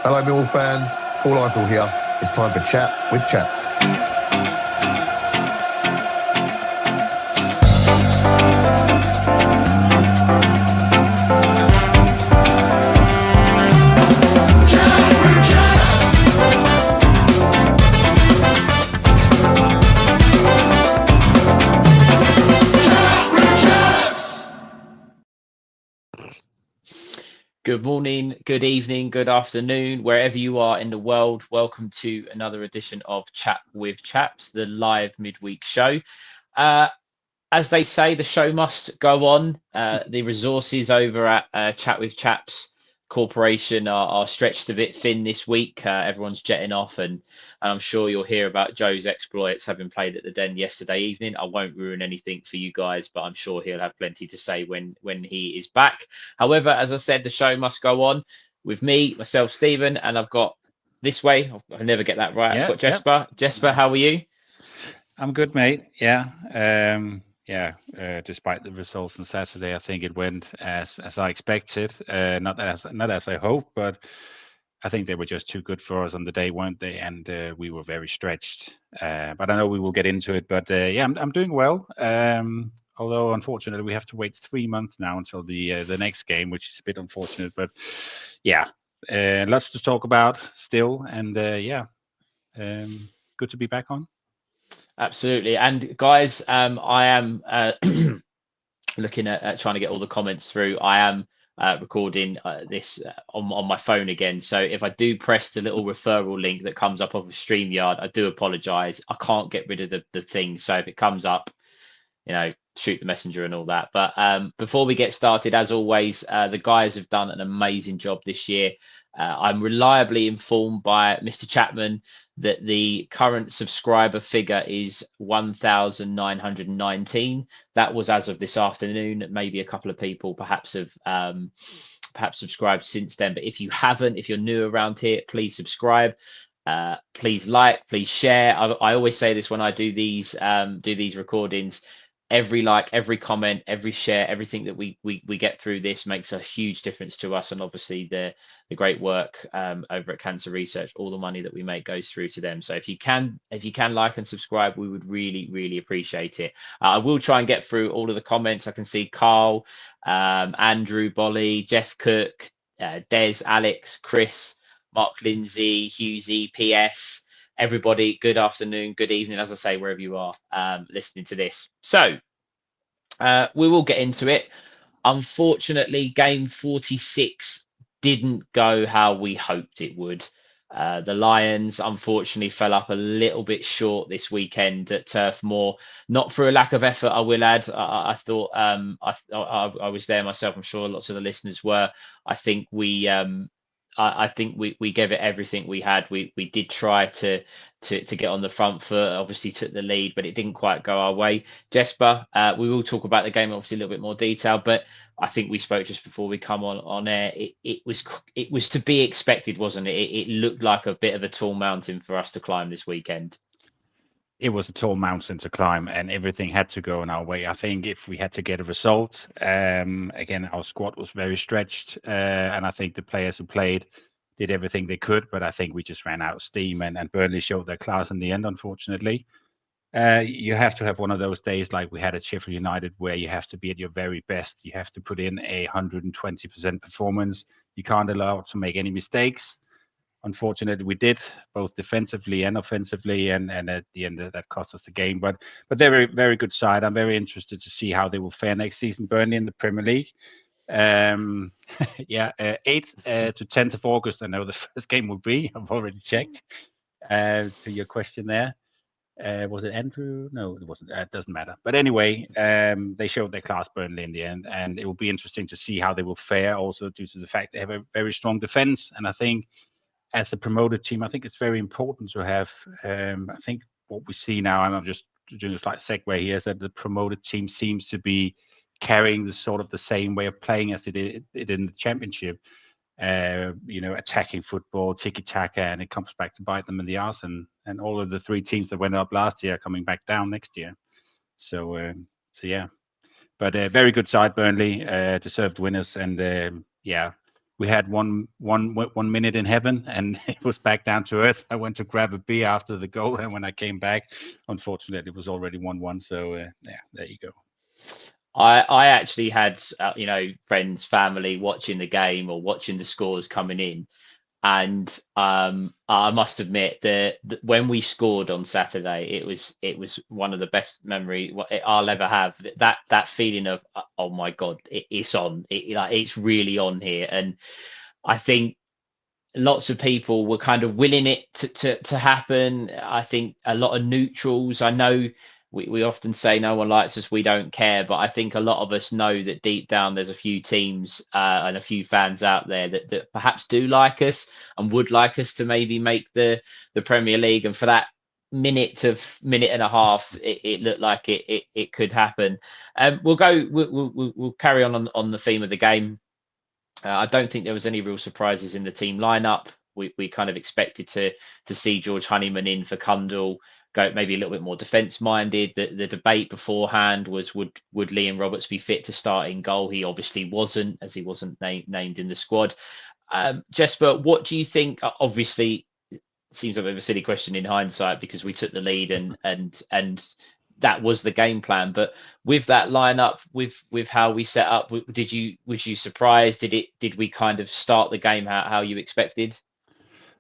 Hello, Millwall fans. Paul Eiffel here. It's time for Chat with Chaps. Good morning, good evening, good afternoon, wherever you are in the world. Welcome to another edition of Chat with Chaps, the live midweek show. As they say, the show must go on. The resources over at Chat with Chaps Corporation are stretched a bit thin this week. Everyone's jetting off, and I'm sure you'll hear about Joe's exploits having played at the Den yesterday evening. I won't ruin anything for you guys, but I'm sure he'll have plenty to say when he is back. However, as I said, the show must go on with me, myself, Stephen, and I've got this way. I never get that right. I've got Jesper. Jesper, how are you? I'm good, mate. Despite the results on Saturday, I think it went as I expected. Not as I hoped, but I think they were just too good for us on the day, weren't they? And we were very stretched. But I know we will get into it. But I'm doing well. Although unfortunately we have to wait 3 months now until the next game, which is a bit unfortunate. But yeah, lots to talk about still. And good to be back on. Absolutely. And guys, I am looking at trying to get all the comments through. I am recording this on my phone again. So if I do press the little referral link that comes up off of StreamYard, I do apologize. I can't get rid of the thing. So if it comes up, shoot the messenger and all that. But before we get started, as always, the guys have done an amazing job this year. I'm reliably informed by Mr. Chapman that the current subscriber figure is 1,919. That was as of this afternoon. Maybe a couple of people perhaps have subscribed since then. But if you haven't, if you're new around here, please subscribe. Please like, please share. I always say this when I do these recordings. Every like, every comment, every share, everything that we get through this makes a huge difference to us, and obviously the great work over at Cancer Research, all the money that we make goes through to them. So if you can like and subscribe, we would really appreciate it. I will try and get through all of the comments. I can see Carl, Andrew, Bolly, Jeff Cook, Des, Alex, Chris, Mark Lindsay, Husey, PS. Everybody, good afternoon, good evening, as I say, wherever you are listening to this. So we will get into it. Unfortunately, game 46 didn't go how we hoped it would. The Lions, unfortunately, fell up a little bit short this weekend at Turf Moor. Not for a lack of effort, I will add. I thought I was there myself. I'm sure lots of the listeners were. I think we gave it everything we had. We did try to get on the front foot, obviously took the lead, but it didn't quite go our way. Jesper, we will talk about the game obviously a little bit more detail, but I think we spoke just before we come on air. It was to be expected, wasn't it? It looked like a bit of a tall mountain for us to climb this weekend. It was a tall mountain to climb, and everything had to go in our way. I think if we had to get a result, again, our squad was very stretched, and I think the players who played did everything they could, but I think we just ran out of steam, and Burnley showed their class in the end, unfortunately. You have to have one of those days like we had at Sheffield United, where you have to be at your very best. You have to put in 120% performance. You can't allow to make any mistakes. Unfortunately, we did, both defensively and offensively, and at the end that cost us the game. But they're a very good side. I'm very interested to see how they will fare next season, Burnley, in the Premier League. 8th to 10th of August, I know the first game will be. I've already checked. To your question there, was it Andrew? No, it wasn't. It doesn't matter. But anyway, they showed their class, Burnley, in the end, and it will be interesting to see how they will fare. Also, due to the fact they have a very strong defense, and I think, as a promoted team, I think it's very important to have. I think what we see now, and I'm just doing a slight segue here, is that the promoted team seems to be carrying the same way of playing as it did in the Championship. Attacking football, tiki-taka, and it comes back to bite them in the arse. And all of the 3 teams that went up last year are coming back down next year. So yeah. But a very good side, Burnley, deserved winners, and we had one minute in heaven, and it was back down to earth. I went to grab a beer after the goal, and when I came back, unfortunately, it was already 1-1. So yeah, there you go. I actually had friends, family watching the game or watching the scores coming in, and I must admit that when we scored on Saturday, it was one of the best memory I'll ever have. That feeling of oh my God, it's on, it's really on here, and I think lots of people were kind of willing it to happen. I think a lot of neutrals. I know we often say no one likes us, we don't care, but I think a lot of us know that deep down there's a few teams and a few fans out there that perhaps do like us and would like us to maybe make the Premier League. And for that minute and a half, it looked like it could happen. We'll carry on the theme of the game. I don't think there was any real surprises in the team lineup. We kind of expected to see George Honeyman in for Kundal, go maybe a little bit more defence minded. The debate beforehand was would Liam Roberts be fit to start in goal? He obviously wasn't, as he wasn't named in the squad. Jesper, what do you think? Obviously, it seems like a bit of a silly question in hindsight because we took the lead and that was the game plan. But with that lineup, with how we set up, was you surprised? Did we kind of start the game how you expected?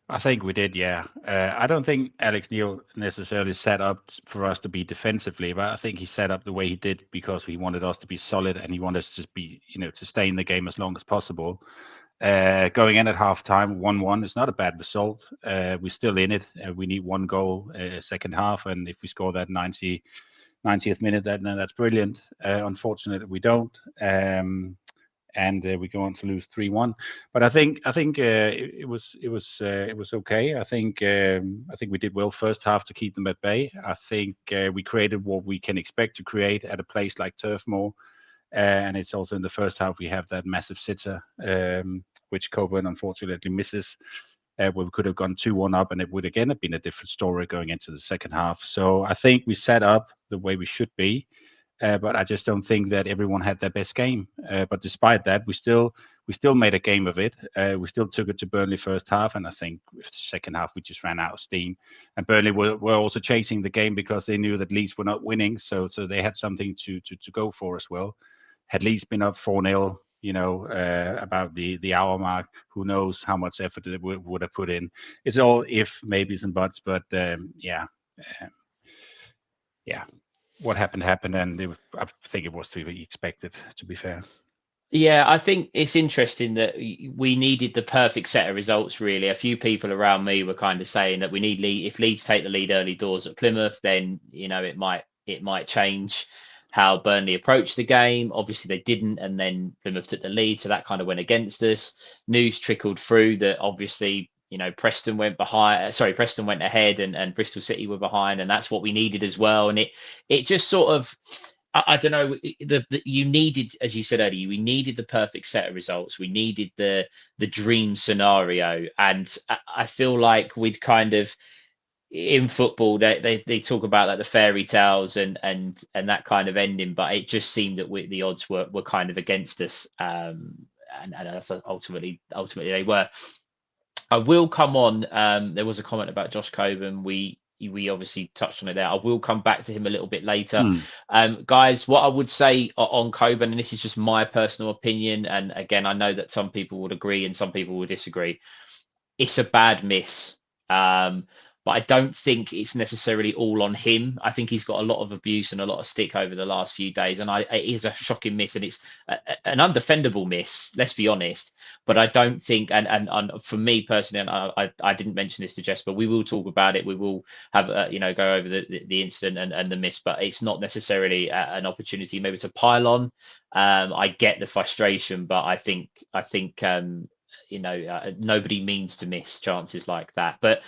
I think we did, yeah. I don't think Alex Neil necessarily set up for us to be defensively, but I think he set up the way he did because he wanted us to be solid and he wanted us to be, to stay in the game as long as possible. Going in at halftime, 1-1 is not a bad result. We're still in it. We need one goal second half, and if we score that 90th minute, then that's brilliant. Unfortunately, we don't. And we go on to lose 3-1. But I think it was okay. I think we did well first half to keep them at bay. I think we created what we can expect to create at a place like Turf Moor. And it's also in the first half we have that massive sitter, which Coburn unfortunately misses. Where we could have gone 2-1 up, and it would again have been a different story going into the second half. So I think we set up the way we should be. But I just don't think that everyone had their best game. But despite that, we still made a game of it. We still took it to Burnley first half, and I think with the second half we just ran out of steam. And Burnley were also chasing the game because they knew that Leeds were not winning, so they had something to go for as well. Had Leeds been up 4-0, about the hour mark, who knows how much effort they would have put in. It's all if, maybes, and buts, but yeah. What happened, and I think it was to be expected, to be fair. Yeah, I think it's interesting that we needed the perfect set of results, really. A few people around me were kind of saying that we need if Leeds take the lead early doors at Plymouth, then it might change how Burnley approached the game. Obviously they didn't, and then Plymouth took the lead, so that kind of went against us. News trickled through that obviously Preston went ahead, and Bristol City were behind, and that's what we needed as well. And it just sort of, I don't know, you needed, as you said earlier, we needed the perfect set of results. We needed the dream scenario, and I feel like we'd kind of, in football, they talk about like the fairy tales and that kind of ending, but it just seemed that the odds were kind of against us, and that's ultimately they were. I will come on. There was a comment about Josh Coburn. We obviously touched on it there. I will come back to him a little bit later. Guys, what I would say on Coburn, and this is just my personal opinion, and again, I know that some people would agree and some people would disagree. It's a bad miss. But I don't think it's necessarily all on him. I think he's got a lot of abuse and a lot of stick over the last few days, and it is a shocking miss, and it's an undefendable miss. Let's be honest. But I don't think, and for me personally, and I didn't mention this to Jesper, we will talk about it. We will have go over the incident and the miss, but it's not necessarily an opportunity maybe to pile on. I get the frustration, but I think nobody means to miss chances like that. But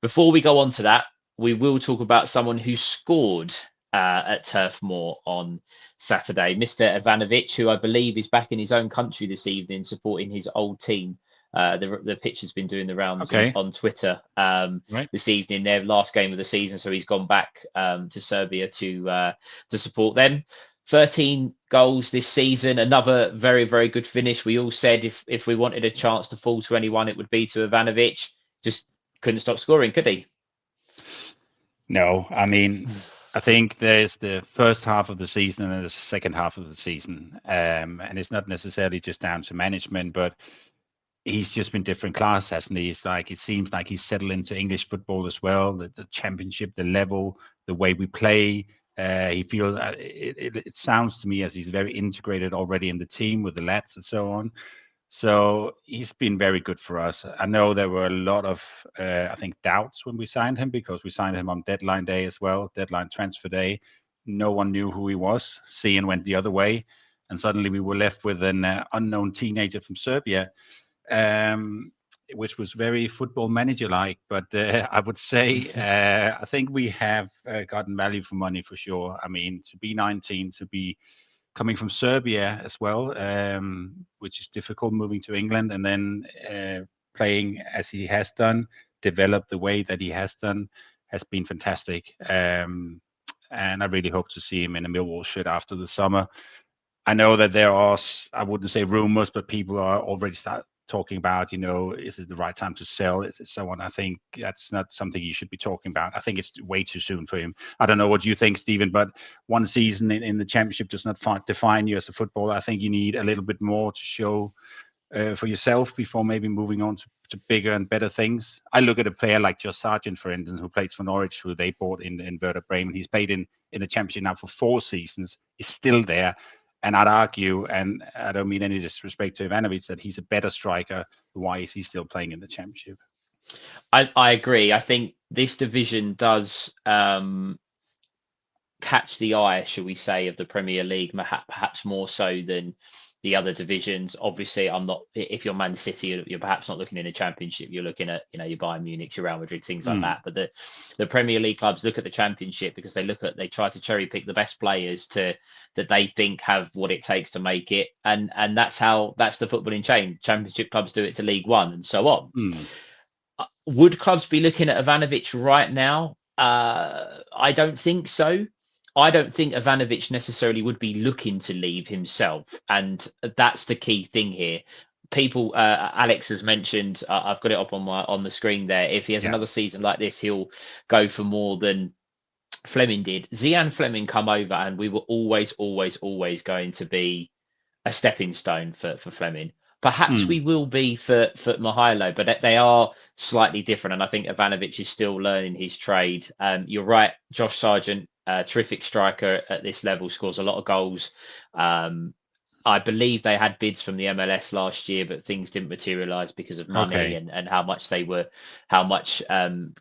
before we go on to that, we will talk about someone who scored at Turf Moor on Saturday, Mr. Ivanovic, who I believe is back in his own country this evening supporting his old team. The picture's been doing the rounds on Twitter this evening, their last game of the season. So he's gone back to Serbia to support them. 13 goals this season, another very, very good finish. We all said if we wanted a chance to fall to anyone, it would be to Ivanovic. Just couldn't stop scoring, could he? No, I mean, I think there's the first half of the season and there's the second half of the season. And it's not necessarily just down to management, but he's just been different class, hasn't he? It's like, it seems like he's settled into English football as well, the championship, the level, the way we play. He feels, it sounds to me as he's very integrated already in the team with the lads and so on. So he's been very good for us. I know there were a lot of, I think, doubts when we signed him, because we signed him on deadline day as well, deadline transfer day. No one knew who he was. Cian went the other way, and suddenly we were left with an unknown teenager from Serbia, which was very football manager-like. But I would say I think we have gotten value for money for sure. I mean, to be 19, to be coming from Serbia as well, which is difficult, moving to England and then playing as he has done, develop the way that he has done, has been fantastic. And I really hope to see him in a Millwall shirt after the summer. I know that there are, I wouldn't say rumors, but people are already start talking about, is it the right time to sell? Is it so on? I think that's not something you should be talking about. I think it's way too soon for him. I don't know what you think, Stephen, but one season in the championship does not define you as a footballer. I think you need a little bit more to show for yourself before maybe moving on to bigger and better things. I look at a player like Josh Sargent, for instance, who plays for Norwich, who they bought in Werder Bremen. He's played in the championship now for 4 seasons. He's still there. And I'd argue, and I don't mean any disrespect to Ivanovic, that he's a better striker. Why is he still playing in the championship? I agree. I think this division does catch the eye, shall we say, of the Premier League, perhaps more so than the other divisions. Obviously, I'm not. If you're Man City, you're perhaps not looking in the Championship. You're looking at, your Bayern Munich, your Real Madrid, things like that. But the Premier League clubs look at the Championship because they try to cherry pick the best players that they think have what it takes to make it, and that's the footballing chain. Championship clubs do it to League One, and so on. Would clubs be looking at Ivanovic right now? I don't think so. I don't think Ivanovic necessarily would be looking to leave himself, and that's the key thing here. People, Alex has mentioned, I've got it up on the screen there. If he has another season like this, he'll go for more than Fleming did. Zian Fleming come over, and we were always going to be a stepping stone for Fleming. Perhaps we will be for Mihailo, but they are slightly different. And I think Ivanovic is still learning his trade. You're right, Josh Sargent, terrific striker at this level, scores a lot of goals. I believe they had bids from the MLS last year, but things didn't materialize because of money and how much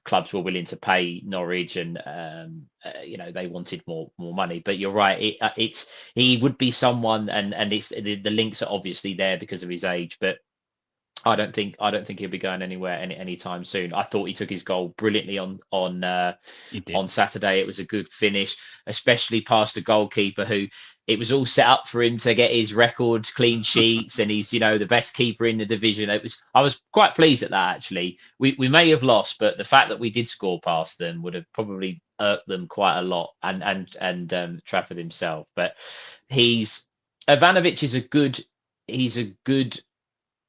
clubs were willing to pay Norwich, and they wanted more money. But you're right, he would be someone, and it's the links are obviously there because of his age, but I don't think he'll be going anywhere anytime soon. I thought he took his goal brilliantly on Saturday. It was a good finish, especially past the goalkeeper, who it was all set up for him to get his record clean sheets, and he's the best keeper in the division. I was quite pleased at that, actually. We may have lost, but the fact that we did score past them would have probably irked them quite a lot, and Trafford himself. But Ivanovic is a good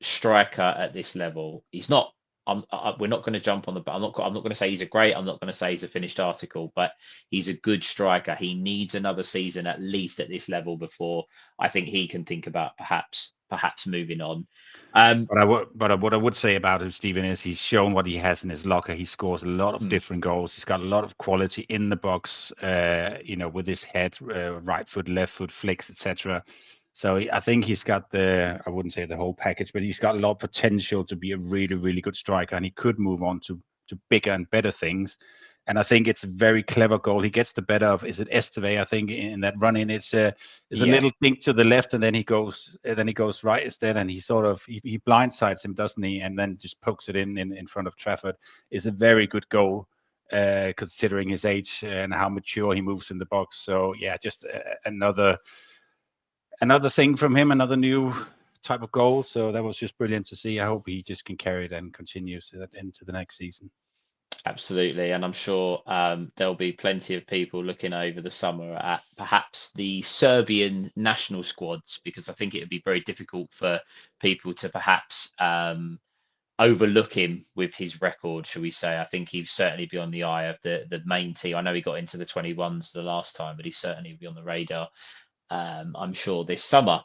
striker at this level. He's not. We're not going to jump on the. I'm not going to say he's a great. I'm not going to say he's a finished article, but he's a good striker. He needs another season at least at this level before I think he can think about perhaps moving on. But what I would say about him, Stephen, is he's shown what he has in his locker. He scores a lot of different goals. He's got a lot of quality in the box. With his head, right foot, left foot, flicks, etc. So I think he's got I wouldn't say the whole package, but he's got a lot of potential to be a really, really good striker, and he could move on to bigger and better things. And I think it's a very clever goal. He gets the better of, is it Esteve? I think in that run-in, it's a little dink to the left, and then he goes right instead, and he sort of he blindsides him, doesn't he? And then just pokes it in front of Trafford. It's a very good goal, considering his age and how mature he moves in the box. So yeah, just another thing from him, another new type of goal. So that was just brilliant to see. I hope he just can carry it and continues into the next season. Absolutely, and I'm sure there'll be plenty of people looking over the summer at perhaps the Serbian national squads, because I think it would be very difficult for people to perhaps overlook him with his record, shall we say. I think he'd certainly be on the eye of the main team. I know he got into the 21s the last time, but he certainly be on the radar, I'm sure, this summer.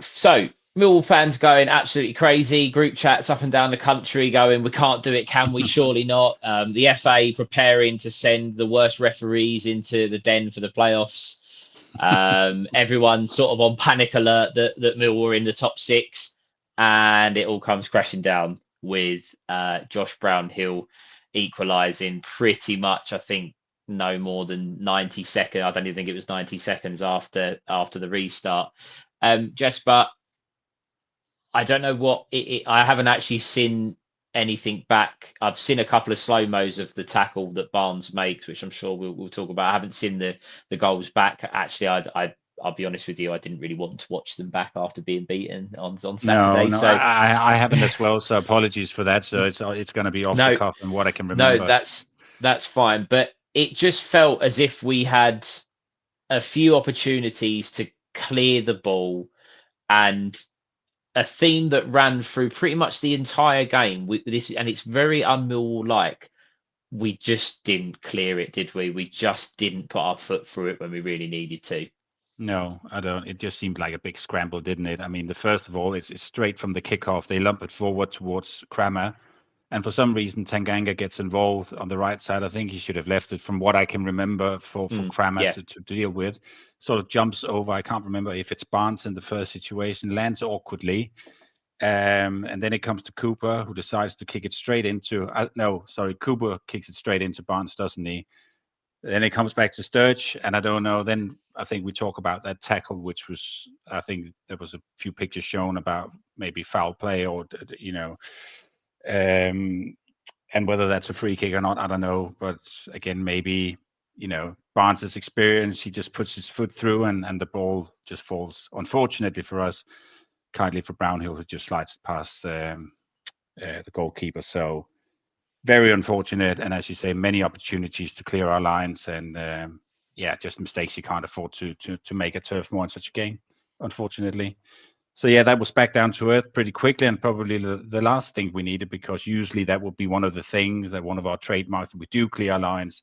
So Millwall fans going absolutely crazy. Group chats up and down the country going, we can't do it, can we? Surely not. The FA preparing to send the worst referees into the den for the playoffs. Everyone sort of on panic alert that Millwall were in the top six, and it all comes crashing down with Josh Brownhill equalising pretty much, I think, no more than 90 seconds. I don't even think it was 90 seconds after the restart. Jesper, I don't know what I haven't actually seen anything back. I've seen a couple of slow-mos of the tackle that Barnes makes, which I'm sure we'll talk about. I haven't seen the goals back. Actually, I'll be honest with you, I didn't really want to watch them back after being beaten on Saturday. No, So I haven't as well. So apologies for that. So it's going to be off the no, cuff and what I can no, remember. that's fine. But it just felt as if we had a few opportunities to clear the ball, and a theme that ran through pretty much the entire game with this, and it's very un-Millwall like. We just didn't clear it, did we? We just didn't put our foot through it when we really needed to. No, I don't. It just seemed like a big scramble, didn't it? I mean, the first of all, it's straight from the kickoff. They lump it forward towards Kramer, and for some reason, Tanganga gets involved on the right side. I think he should have left it, from what I can remember, for Kramer Yeah. to deal with. Sort of jumps over. I can't remember if it's Barnes in the first situation, lands awkwardly. And then it comes to Cooper, who decides to kick it straight into. No, sorry, Cooper kicks it straight into Barnes, doesn't he? Then it comes back to Sturge, and I don't know. Then I think we talk about that tackle, which was, I think there was a few pictures shown about maybe foul play, or um, and whether that's a free kick or not, I don't know. But again, maybe Barnes's experience, he just puts his foot through, and the ball just falls. Unfortunately for us, kindly for Brownhill, who just slides past the goalkeeper. So very unfortunate, and as you say, many opportunities to clear our lines, and just mistakes you can't afford to make a turf more in such a game, unfortunately. So yeah, that was back down to earth pretty quickly, and probably the last thing we needed, because usually that would be one of the things, that one of our trademarks, that we do clear our lines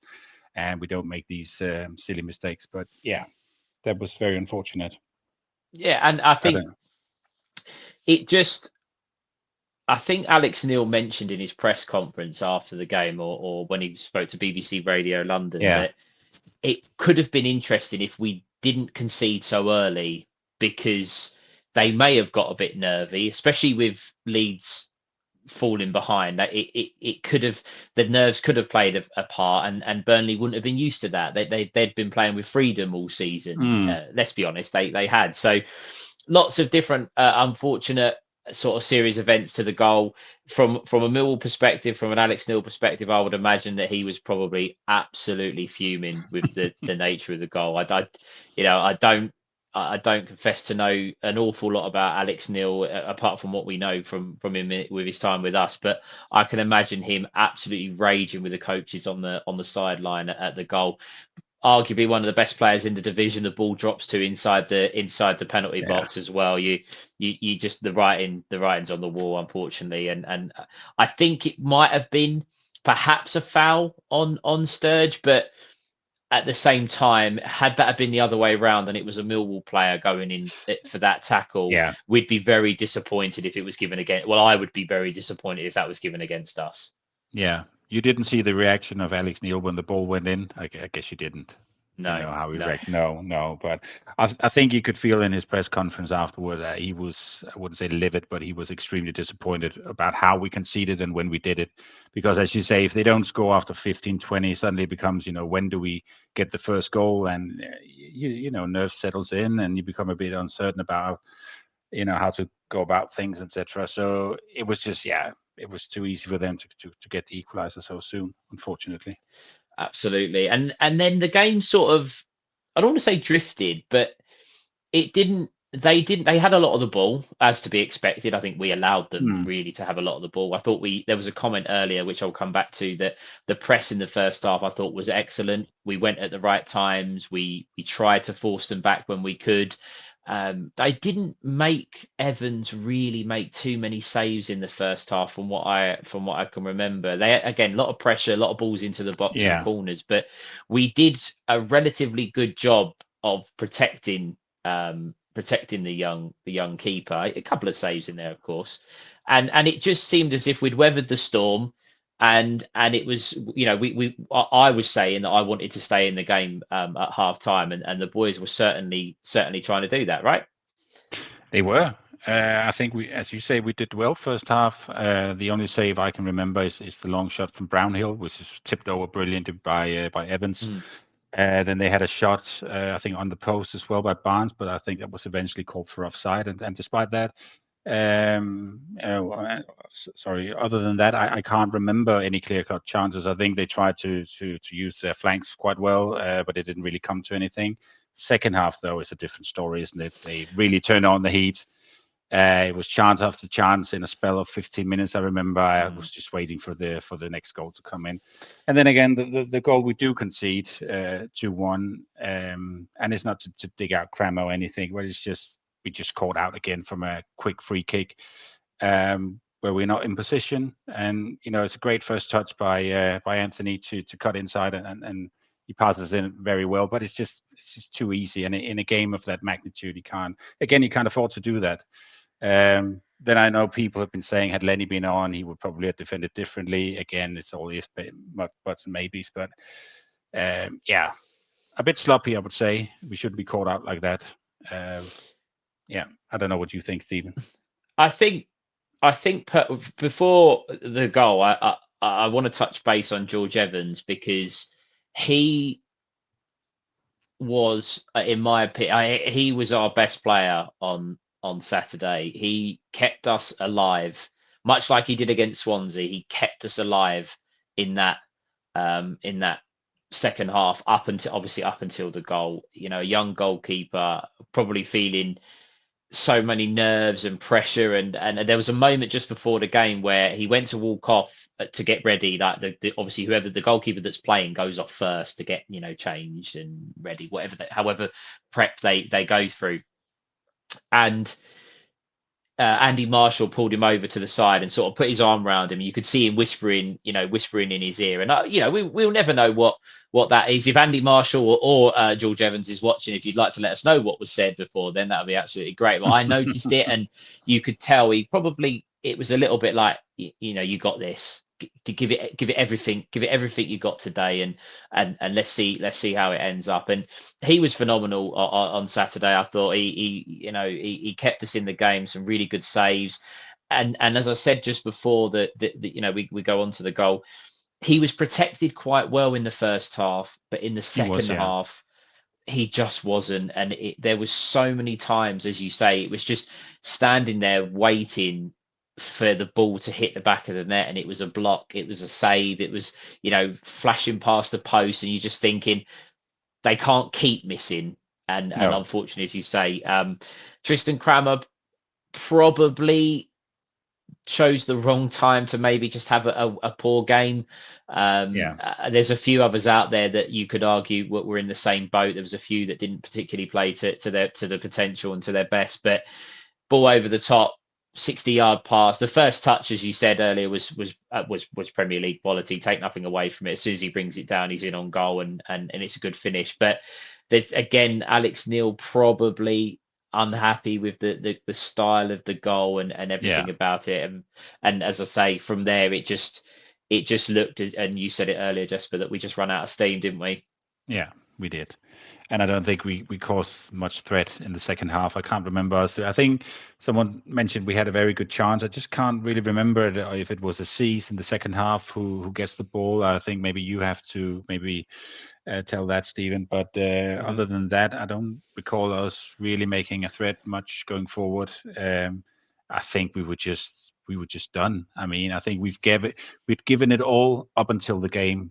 and we don't make these silly mistakes. But yeah, that was very unfortunate. Yeah, and I think I think Alex Neil mentioned in his press conference after the game, or when he spoke to BBC Radio London, that it could have been interesting if we didn't concede so early, because they may have got a bit nervy, especially with Leeds falling behind. That it could have, the nerves could have played a part, and Burnley wouldn't have been used to that. They'd been playing with freedom all season. Let's be honest, they had. So lots of different unfortunate sort of series events to the goal. From a Millwall perspective, from an Alex Neil perspective, I would imagine that he was probably absolutely fuming with the nature of the goal. I don't confess to know an awful lot about Alex Neil, apart from what we know from him with his time with us. But I can imagine him absolutely raging with the coaches on the sideline at the goal. Arguably one of the best players in the division, the ball drops to inside the penalty box as well. You just, the writing's on the wall, unfortunately, and I think it might have been perhaps a foul on Sturge, but at the same time, had that have been the other way around and it was a Millwall player going in for that tackle, we'd be very disappointed if it was given against. Well, I would be very disappointed if that was given against us. Yeah. You didn't see the reaction of Alex Neil when the ball went in? I guess you didn't. No. You know how he reacted. No. But I think you could feel in his press conference afterward that he was, I wouldn't say livid, but he was extremely disappointed about how we conceded and when we did it. Because as you say, if they don't score after 15, 20, suddenly it becomes, when do we get the first goal? And, nerve settles in and you become a bit uncertain about, how to go about things, etc. So it was just, it was too easy for them to get the equalizer so soon, unfortunately. Absolutely. And then the game sort of, I don't want to say drifted, but it didn't, they didn't. They had a lot of the ball, as to be expected. I think we allowed them Hmm. really to have a lot of the ball. I thought there was a comment earlier, which I'll come back to, that the press in the first half I thought was excellent. We went at the right times. We tried to force them back when we could. They didn't make Evans really make too many saves in the first half, from what I can remember. They, again, a lot of pressure, a lot of balls into the box and Yeah. corners, but we did a relatively good job of protecting the young keeper. A couple of saves in there, of course, and it just seemed as if we'd weathered the storm. And it was, I was saying that I wanted to stay in the game at half time, and the boys were certainly trying to do that, right? They were. I think we, as you say, we did well first half. The only save I can remember is the long shot from Brownhill, which is tipped over brilliantly by Evans. Mm. Then they had a shot, I think, on the post as well by Barnes, but I think that was eventually called for offside. And despite that, sorry, other than that, I can't remember any clear-cut chances. I think they tried to use their flanks quite well, but it didn't really come to anything. Second half, though, is a different story, isn't it? They really turned on the heat. It was chance after chance in a spell of 15 minutes. I remember I was just waiting for the next goal to come in, and then again the goal we do concede 2-1, and it's not to dig out Cram or anything, but it's just we just caught out again from a quick free kick, where we're not in position, and it's a great first touch by Anthony to cut inside, and he passes in very well, but it's just too easy, and in a game of that magnitude, you can't afford to do that. Then I know people have been saying, had Lenny been on, he would probably have defended differently. Again, it's all if, buts and maybes, but yeah, a bit sloppy, I would say. We shouldn't be caught out like that. Yeah, I don't know what you think, Stephen. I think before the goal, I want to touch base on George Evans, because he was, in my opinion, he was our best player on Saturday. He kept us alive, much like he did against Swansea. He kept us alive in that second half, up until the goal. A young goalkeeper, probably feeling so many nerves and pressure, and there was a moment just before the game where he went to walk off to get ready, like obviously whoever the goalkeeper that's playing goes off first to get changed and ready, however prep they go through. And Andy Marshall pulled him over to the side and sort of put his arm around him. You could see him whispering in his ear. And we'll never know what that is. If Andy Marshall or George Evans is watching, if you'd like to let us know what was said before, then that would be absolutely great. But I noticed it, and you could tell it was a little bit like, you got this. To give it everything you got today, and let's see how it ends up. And he was phenomenal on Saturday. I thought he kept us in the game, some really good saves, and as I said just before that we go on to the goal. He was protected quite well in the first half, but in the second half he just wasn't. And there was so many times, as you say, it was just standing there waiting for the ball to hit the back of the net, and it was a block, it was a save, it was flashing past the post, and you're just thinking they can't keep missing. And No. unfortunately, as you say, Tristan Crammer probably chose the wrong time to maybe just have a poor game. There's a few others out there that you could argue were in the same boat. There was a few that didn't particularly play to the potential and to their best, but ball over the top, 60-yard pass. The first touch, as you said earlier, was Premier League quality. Take nothing away from it. As soon as he brings it down, he's in on goal, and it's a good finish. But there's, again, Alex Neil probably unhappy with the style of the goal and everything about it. And as I say, from there it just looked, and you said it earlier, Jesper, that we just run out of steam, didn't we? Yeah, we did. And I don't think we caused much threat in the second half. I can't remember. I think someone mentioned we had a very good chance. I just can't really remember if it was Aziz in the second half who gets the ball. I think maybe you have to tell that, Stephen. But other than that, I don't recall us really making a threat much going forward. I think we were just done. I mean, I think we'd given it all up until the game.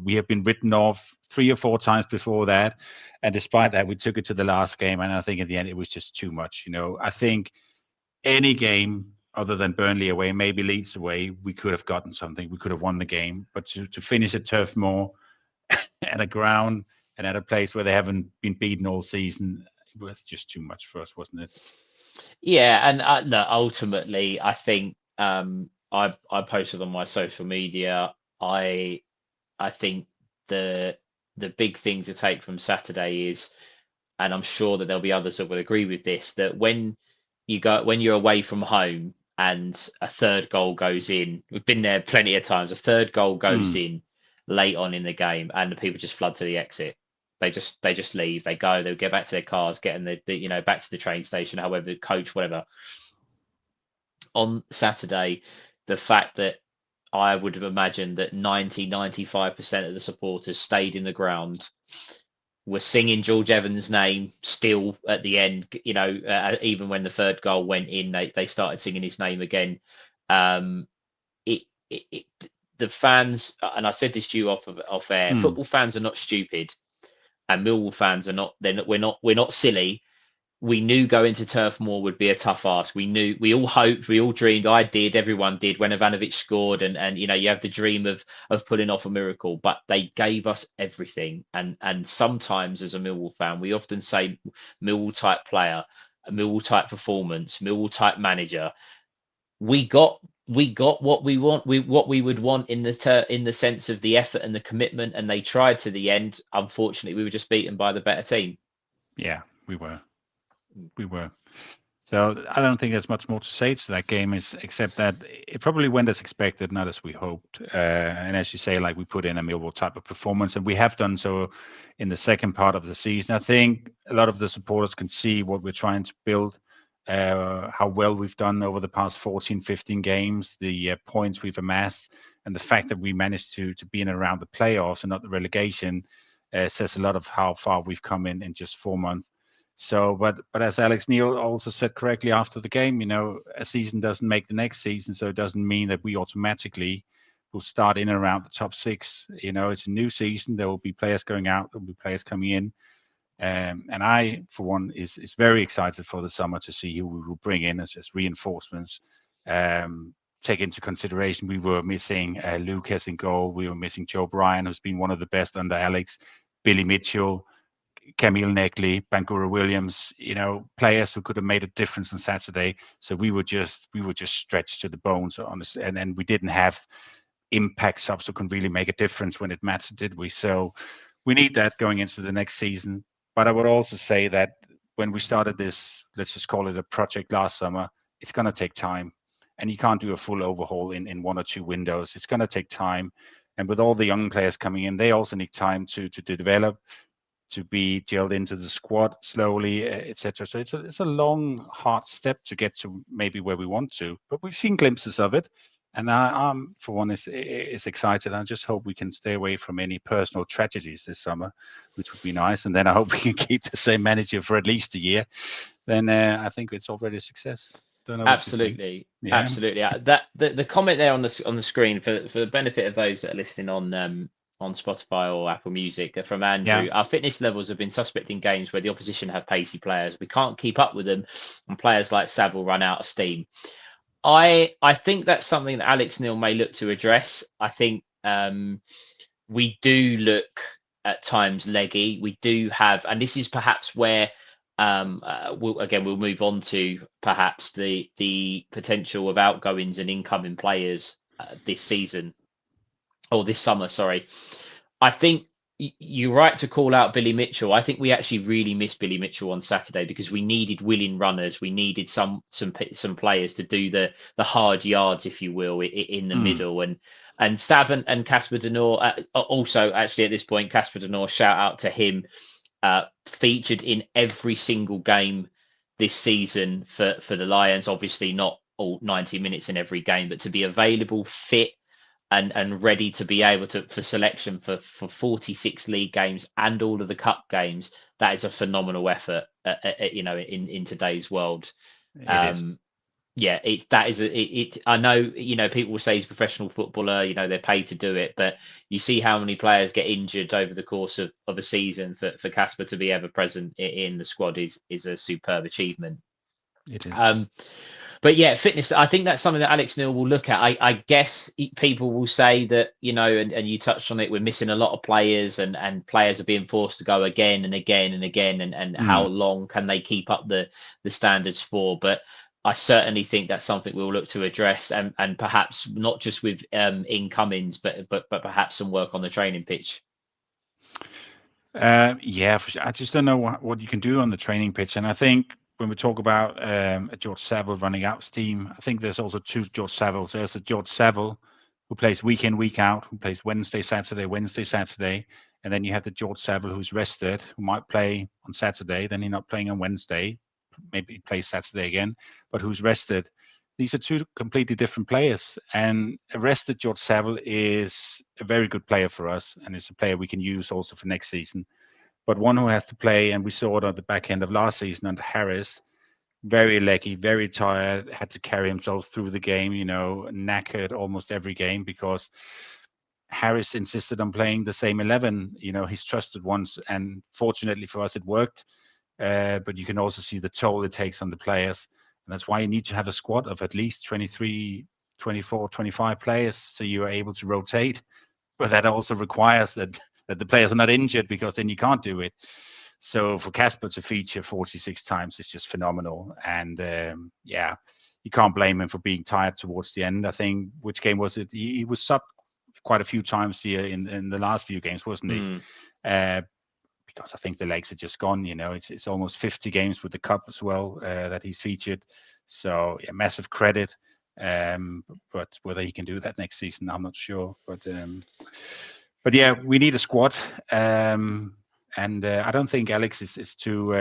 We have been written off 3 or 4 times before that, and despite that, we took it to the last game. And I think in the end, it was just too much. I think any game other than Burnley away, maybe Leeds away, we could have gotten something. We could have won the game, but to finish at Turf Moor at a ground and at a place where they haven't been beaten all season, it was just too much for us, wasn't it? Yeah, and no, ultimately, I think I posted on my social media. I think the big thing to take from Saturday is, and I'm sure that there'll be others that will agree with this, that when you're away from home and a third goal goes in, we've been there plenty of times, a third goal goes in late on in the game and the people just flood to the exit. They just leave, they'll get back to their cars, get in back to the train station, however, coach, whatever. On Saturday, the fact that I would have imagined that 95% of the supporters stayed in the ground, were singing George Evans' name still at the end. Even when the third goal went in, they started singing his name again. It, it, it the fans, and I said this to you off air. Football fans are not stupid, and Millwall fans are not. We're not silly. We knew going to Turf Moor would be a tough ask. We all hoped, we all dreamed. I did, everyone did when Ivanovic scored, and you have the dream of pulling off a miracle. But they gave us everything, and sometimes as a Millwall fan, we often say Millwall type player, a Millwall type performance, Millwall type manager. We got what we want, what we would want in the sense of the effort and the commitment, and they tried to the end. Unfortunately, we were just beaten by the better team. Yeah, we were. So I don't think there's much more to say to that game, except that it probably went as expected, not as we hoped. And as you say, like, we put in a Millwall type of performance, and we have done so in the second part of the season. I think a lot of the supporters can see what we're trying to build, how well we've done over the past 14, 15 games, the points we've amassed, and the fact that we managed to be in and around the playoffs and not the relegation says a lot of how far we've come in just 4 months. So, but as Alex Neil also said correctly after the game, a season doesn't make the next season, so it doesn't mean that we automatically will start in and around the top 6. It's a new season. There will be players going out, there will be players coming in, and I, for one, is very excited for the summer to see who we will bring in as reinforcements. Take into consideration we were missing Lucas in goal, we were missing Joe Bryan, who's been one of the best under Alex, Billy Mitchell, Camille Negley, Bangura Williams, players who could have made a difference on Saturday. So we were just stretched to the bones, honestly, and we didn't have impact subs who can really make a difference when it mattered, did we? So we need that going into the next season. But I would also say that when we started this, let's just call it a project last summer, it's going to take time, and you can't do a full overhaul in 1 or 2 windows. It's going to take time, and with all the young players coming in, they also need time to develop, to be gelled into the squad slowly, etc. So it's a long, hard step to get to maybe where we want to. But we've seen glimpses of it, and I'm for one is excited. I just hope we can stay away from any personal tragedies this summer, which would be nice. And then I hope we can keep the same manager for at least a year. Then I think it's already a success. Don't know what you think. Absolutely, Yeah. absolutely. That the comment there on the screen for the benefit of those that are listening on Spotify or Apple Music from Andrew. Yeah. Our fitness levels have been suspect in games where the opposition have pacey players. We can't keep up with them, and players like Saville run out of steam. I think that's something that Alex Neil may look to address. I think we do look at times leggy. We do have, and this is perhaps where we'll move on to perhaps the potential of outgoings and incoming players this season, or this summer, sorry. I think you're right to call out Billy Mitchell. I think we actually really missed Billy Mitchell on Saturday because we needed willing runners. We needed some players to do the hard yards, if you will, in the middle. And Stav and Casper De Noor, also actually at this point, Casper De Noor, shout out to him, featured in every single game this season for the Lions. Obviously not all 90 minutes in every game, but to be available, fit, and ready to be able to for selection for 46 league games and all of the cup games. That is a phenomenal effort, in today's world. It is. Yeah, I know, people will say he's a professional footballer, they're paid to do it, but you see how many players get injured over the course of a season. For Casper to be ever present in the squad is a superb achievement. It is. But yeah, fitness, I think that's something that Alex Neil will look at. I guess people will say that, and you touched on it, we're missing a lot of players, and players are being forced to go again and again and again, and how long can they keep up the standards for? But I certainly think that's something we'll look to address, and perhaps not just with incomings, but perhaps some work on the training pitch. Yeah, for sure. I just don't know what you can do on the training pitch. And I think when we talk about a George Saville running out steam, I think there's also two George Savilles. There's the George Saville who plays week in, week out, who plays Wednesday, Saturday. And then you have the George Saville who's rested, who might play on Saturday, then he's not playing on Wednesday, maybe he plays Saturday again, but who's rested. These are two completely different players. And a rested George Saville is a very good player for us, and it's a player we can use also for next season. But one who has to play, and we saw it at the back end of last season under Harris, very leggy, very tired, had to carry himself through the game, knackered almost every game because Harris insisted on playing the same 11, he's trusted once, and fortunately for us, it worked. But you can also see the toll it takes on the players. And that's why you need to have a squad of at least 23, 24, 25 players so you are able to rotate. But that also requires that the players are not injured, because then you can't do it. So for Casper to feature 46 times is just phenomenal. And you can't blame him for being tired towards the end. I think, which game was it? He was sub quite a few times here in the last few games, wasn't he? Because I think the legs are just gone. It's almost 50 games with the cup as well that he's featured. So yeah, massive credit. But whether he can do that next season, I'm not sure. But yeah, we need a squad. And I don't think Alex is too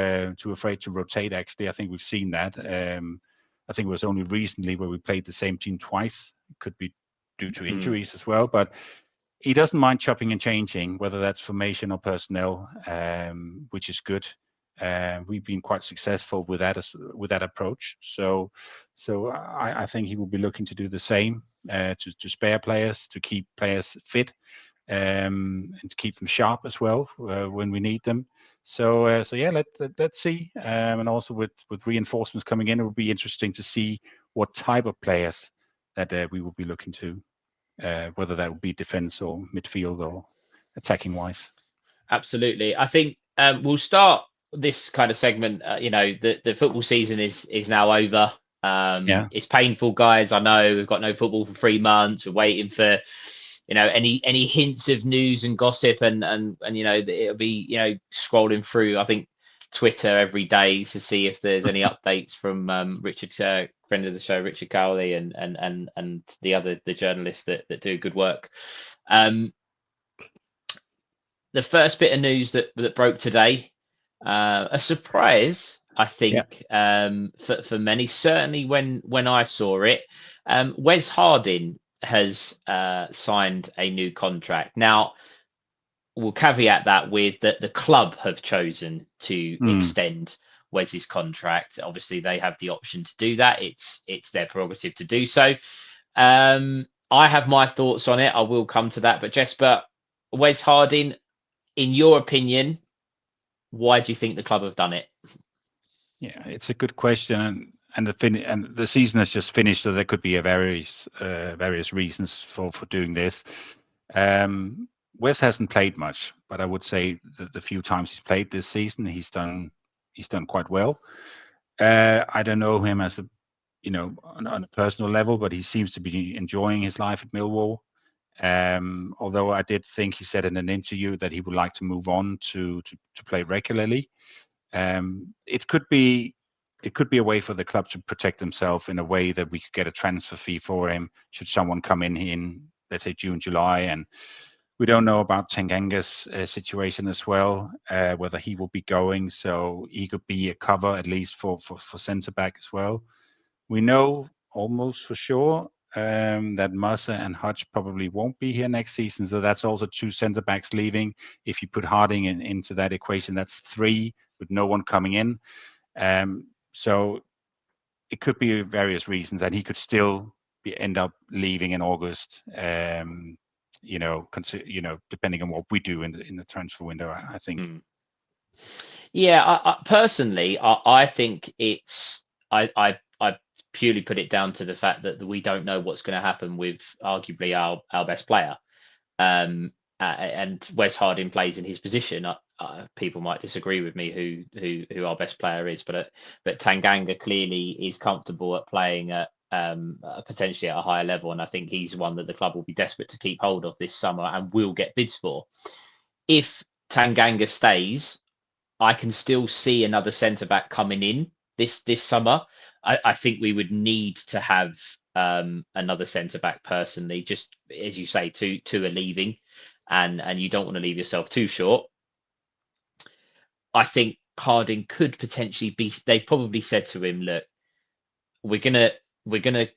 afraid to rotate. Actually, I think we've seen that. I think it was only recently where we played the same team twice. It could be due to injuries as well, but he doesn't mind chopping and changing, whether that's formation or personnel, which is good. We've been quite successful with that approach. So I think he will be looking to do the same, to spare players, to keep players fit, and to keep them sharp as well when we need them. So yeah, let's see. And also with reinforcements coming in, it will be interesting to see what type of players that we will be looking to. Whether that would be defense or midfield or attacking wise. Absolutely. I think we'll start this kind of segment. The football season is now over. It's painful, guys. I know we've got no football for 3 months. We're waiting for any hints of news and gossip, and it'll be scrolling through, I think, Twitter every day to see if there's any updates from Richard, friend of the show, Richard Cowley, and the journalists that do good work. The first bit of news that broke today, a surprise, I think, for many. Certainly when I saw it, Wes Harding has signed a new contract. Now, we'll caveat that with that the club have chosen to extend Wes's contract. Obviously, they have the option to do that. It's their prerogative to do so. I have my thoughts on it. I will come to that. But Jesper, Wes Harding, in your opinion, why do you think the club have done it? Yeah, it's a good question, and the season has just finished, so there could be various reasons for doing this. Wes hasn't played much, but I would say that the few times he's played this season, he's done quite well. I don't know him as on a personal level, but he seems to be enjoying his life at Millwall. Although I did think he said in an interview that he would like to move on to play regularly. It could be a way for the club to protect themselves in a way that we could get a transfer fee for him should someone come in, let's say, June, July. And we don't know about Tanganga's situation as well, whether he will be going. So he could be a cover at least for centre back as well. We know almost for sure that Musa and Hutch probably won't be here next season. So that's also 2 centre backs leaving. If you put Harding into that equation, that's 3 with no one coming in. So it could be various reasons, and he could still end up leaving in August. Depending on what we do in the transfer window, I think. Yeah, I personally, I think it's I purely put it down to the fact that we don't know what's going to happen with arguably our best player. And Wes Harding plays in his position. People might disagree with me who our best player is, but Tanganga clearly is comfortable at playing at potentially at a higher level, and I think he's one that the club will be desperate to keep hold of this summer and will get bids for. If Tanganga stays, I can still see another centre back coming in this summer. I think we would need to have another centre back personally, just as you say, two are leaving, and you don't want to leave yourself too short. I think Harding could potentially be. They probably said to him, "Look, we're gonna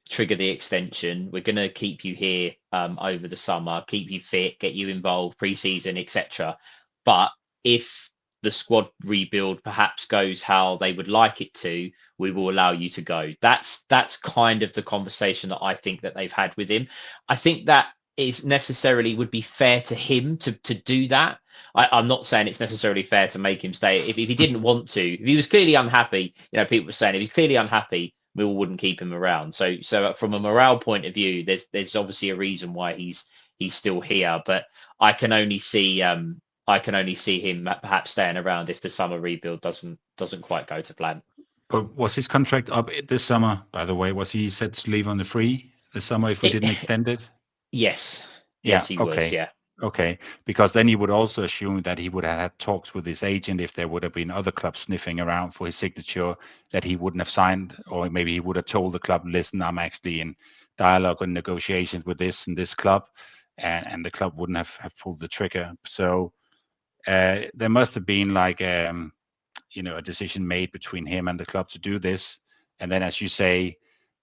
trigger the extension. We're gonna keep you here over the summer, keep you fit, get you involved pre-season, etc. But if the squad rebuild perhaps goes how they would like it to, we will allow you to go." That's kind of the conversation that I think that they've had with him. I think that is necessarily would be fair to him to do that. I'm not saying it's necessarily fair to make him stay. If he didn't want to, if he was clearly unhappy, people were saying if he's clearly unhappy, Millwall wouldn't keep him around. So from a morale point of view, there's obviously a reason why he's still here. But I can only see him perhaps staying around if the summer rebuild doesn't quite go to plan. But was his contract up this summer, by the way? Was he set to leave on the free this summer if we didn't extend it? Yes. Yeah, yes, he okay. was. Yeah. Okay, because then he would also assume that he would have had talks with his agent if there would have been other clubs sniffing around for his signature, that he wouldn't have signed, or maybe he would have told the club, listen, I'm actually in dialogue and negotiations with this and this club, and the club wouldn't have pulled the trigger. So there must have been like a decision made between him and the club to do this. And then, as you say,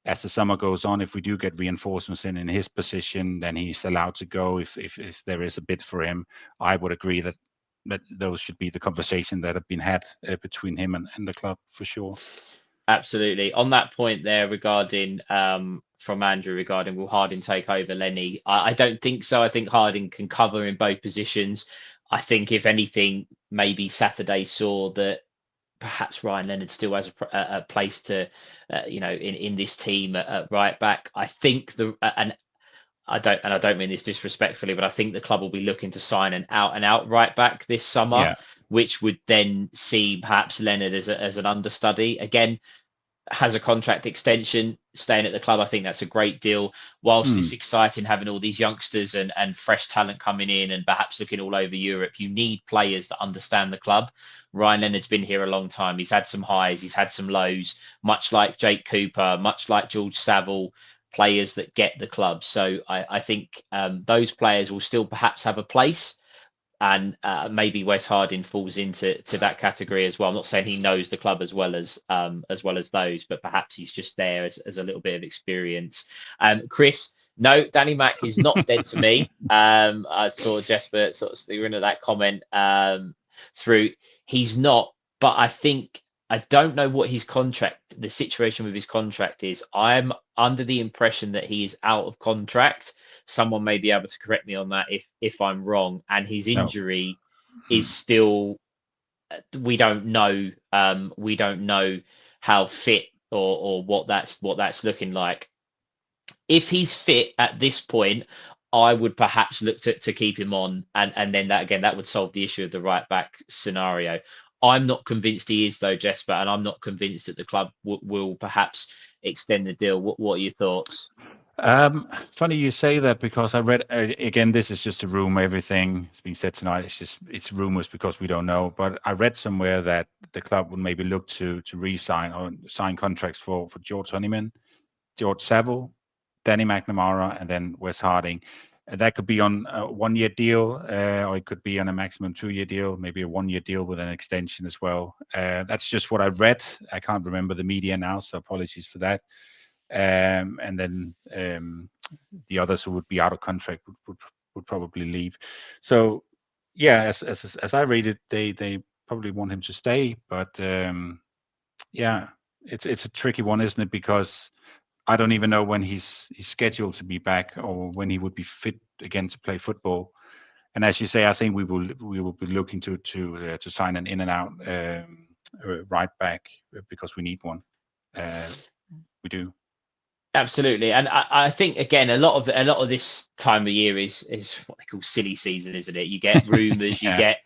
as the summer goes on, if we do get reinforcements in his position, then he's allowed to go if there is a bid for him. I would agree that those should be the conversation that have been had between him and the club for sure. Absolutely. On that point there regarding from Andrew regarding will Harding take over Lenny? I don't think so. I think Harding can cover in both positions. I think if anything, maybe Saturday saw that perhaps Ryan Leonard still has a place to, in this team at right back. I think and I don't mean this disrespectfully, but I think the club will be looking to sign an out right back this summer, which would then see perhaps Leonard as an understudy. Again, has a contract extension, staying at the club. I think that's a great deal. Whilst it's exciting having all these youngsters and fresh talent coming in and perhaps looking all over Europe, you need players that understand the club. Ryan Leonard's been here a long time. He's had some highs, he's had some lows, much like Jake Cooper, much like George Saville, players that get the club. So I think those players will still perhaps have a place. And maybe Wes Harding falls into that category as well. I'm not saying he knows the club as well as those, but perhaps he's just there as a little bit of experience. Chris, no, Danny Mack is not dead to me. I saw Jesper sort of steering at that comment through. He's not, but I don't know what the situation with his contract is. I'm under the impression that he is out of contract. Someone may be able to correct me on that if I'm wrong. And his injury is still, we don't know. We don't know how fit or what that's looking like. If he's fit at this point, I would perhaps look to keep him on, and then that would solve the issue of the right back scenario. I'm not convinced he is though, Jesper, and I'm not convinced that the club will perhaps extend the deal. What are your thoughts? Funny you say that, because I read again. This is just a rumor. Everything that's being said tonight it's rumors because we don't know. But I read somewhere that the club would maybe look to re-sign or sign contracts for George Honeyman, George Saville, Danny McNamara, and then Wes Harding. That could be on a 1-year deal, or it could be on a maximum 2-year deal, maybe a 1-year deal with an extension as well. That's just what I read. I can't remember the media now, so apologies for that. And then the others who would be out of contract would probably leave. So yeah, as I read it, they probably want him to stay, but yeah, it's a tricky one, isn't it? Because I don't even know when he's scheduled to be back or when he would be fit again to play football. And as you say, I think we will be looking to sign an in and out right back because we need one. We do. Absolutely, and I think again a lot of this time of year is what they call silly season, isn't it? You get rumours, you Yeah. get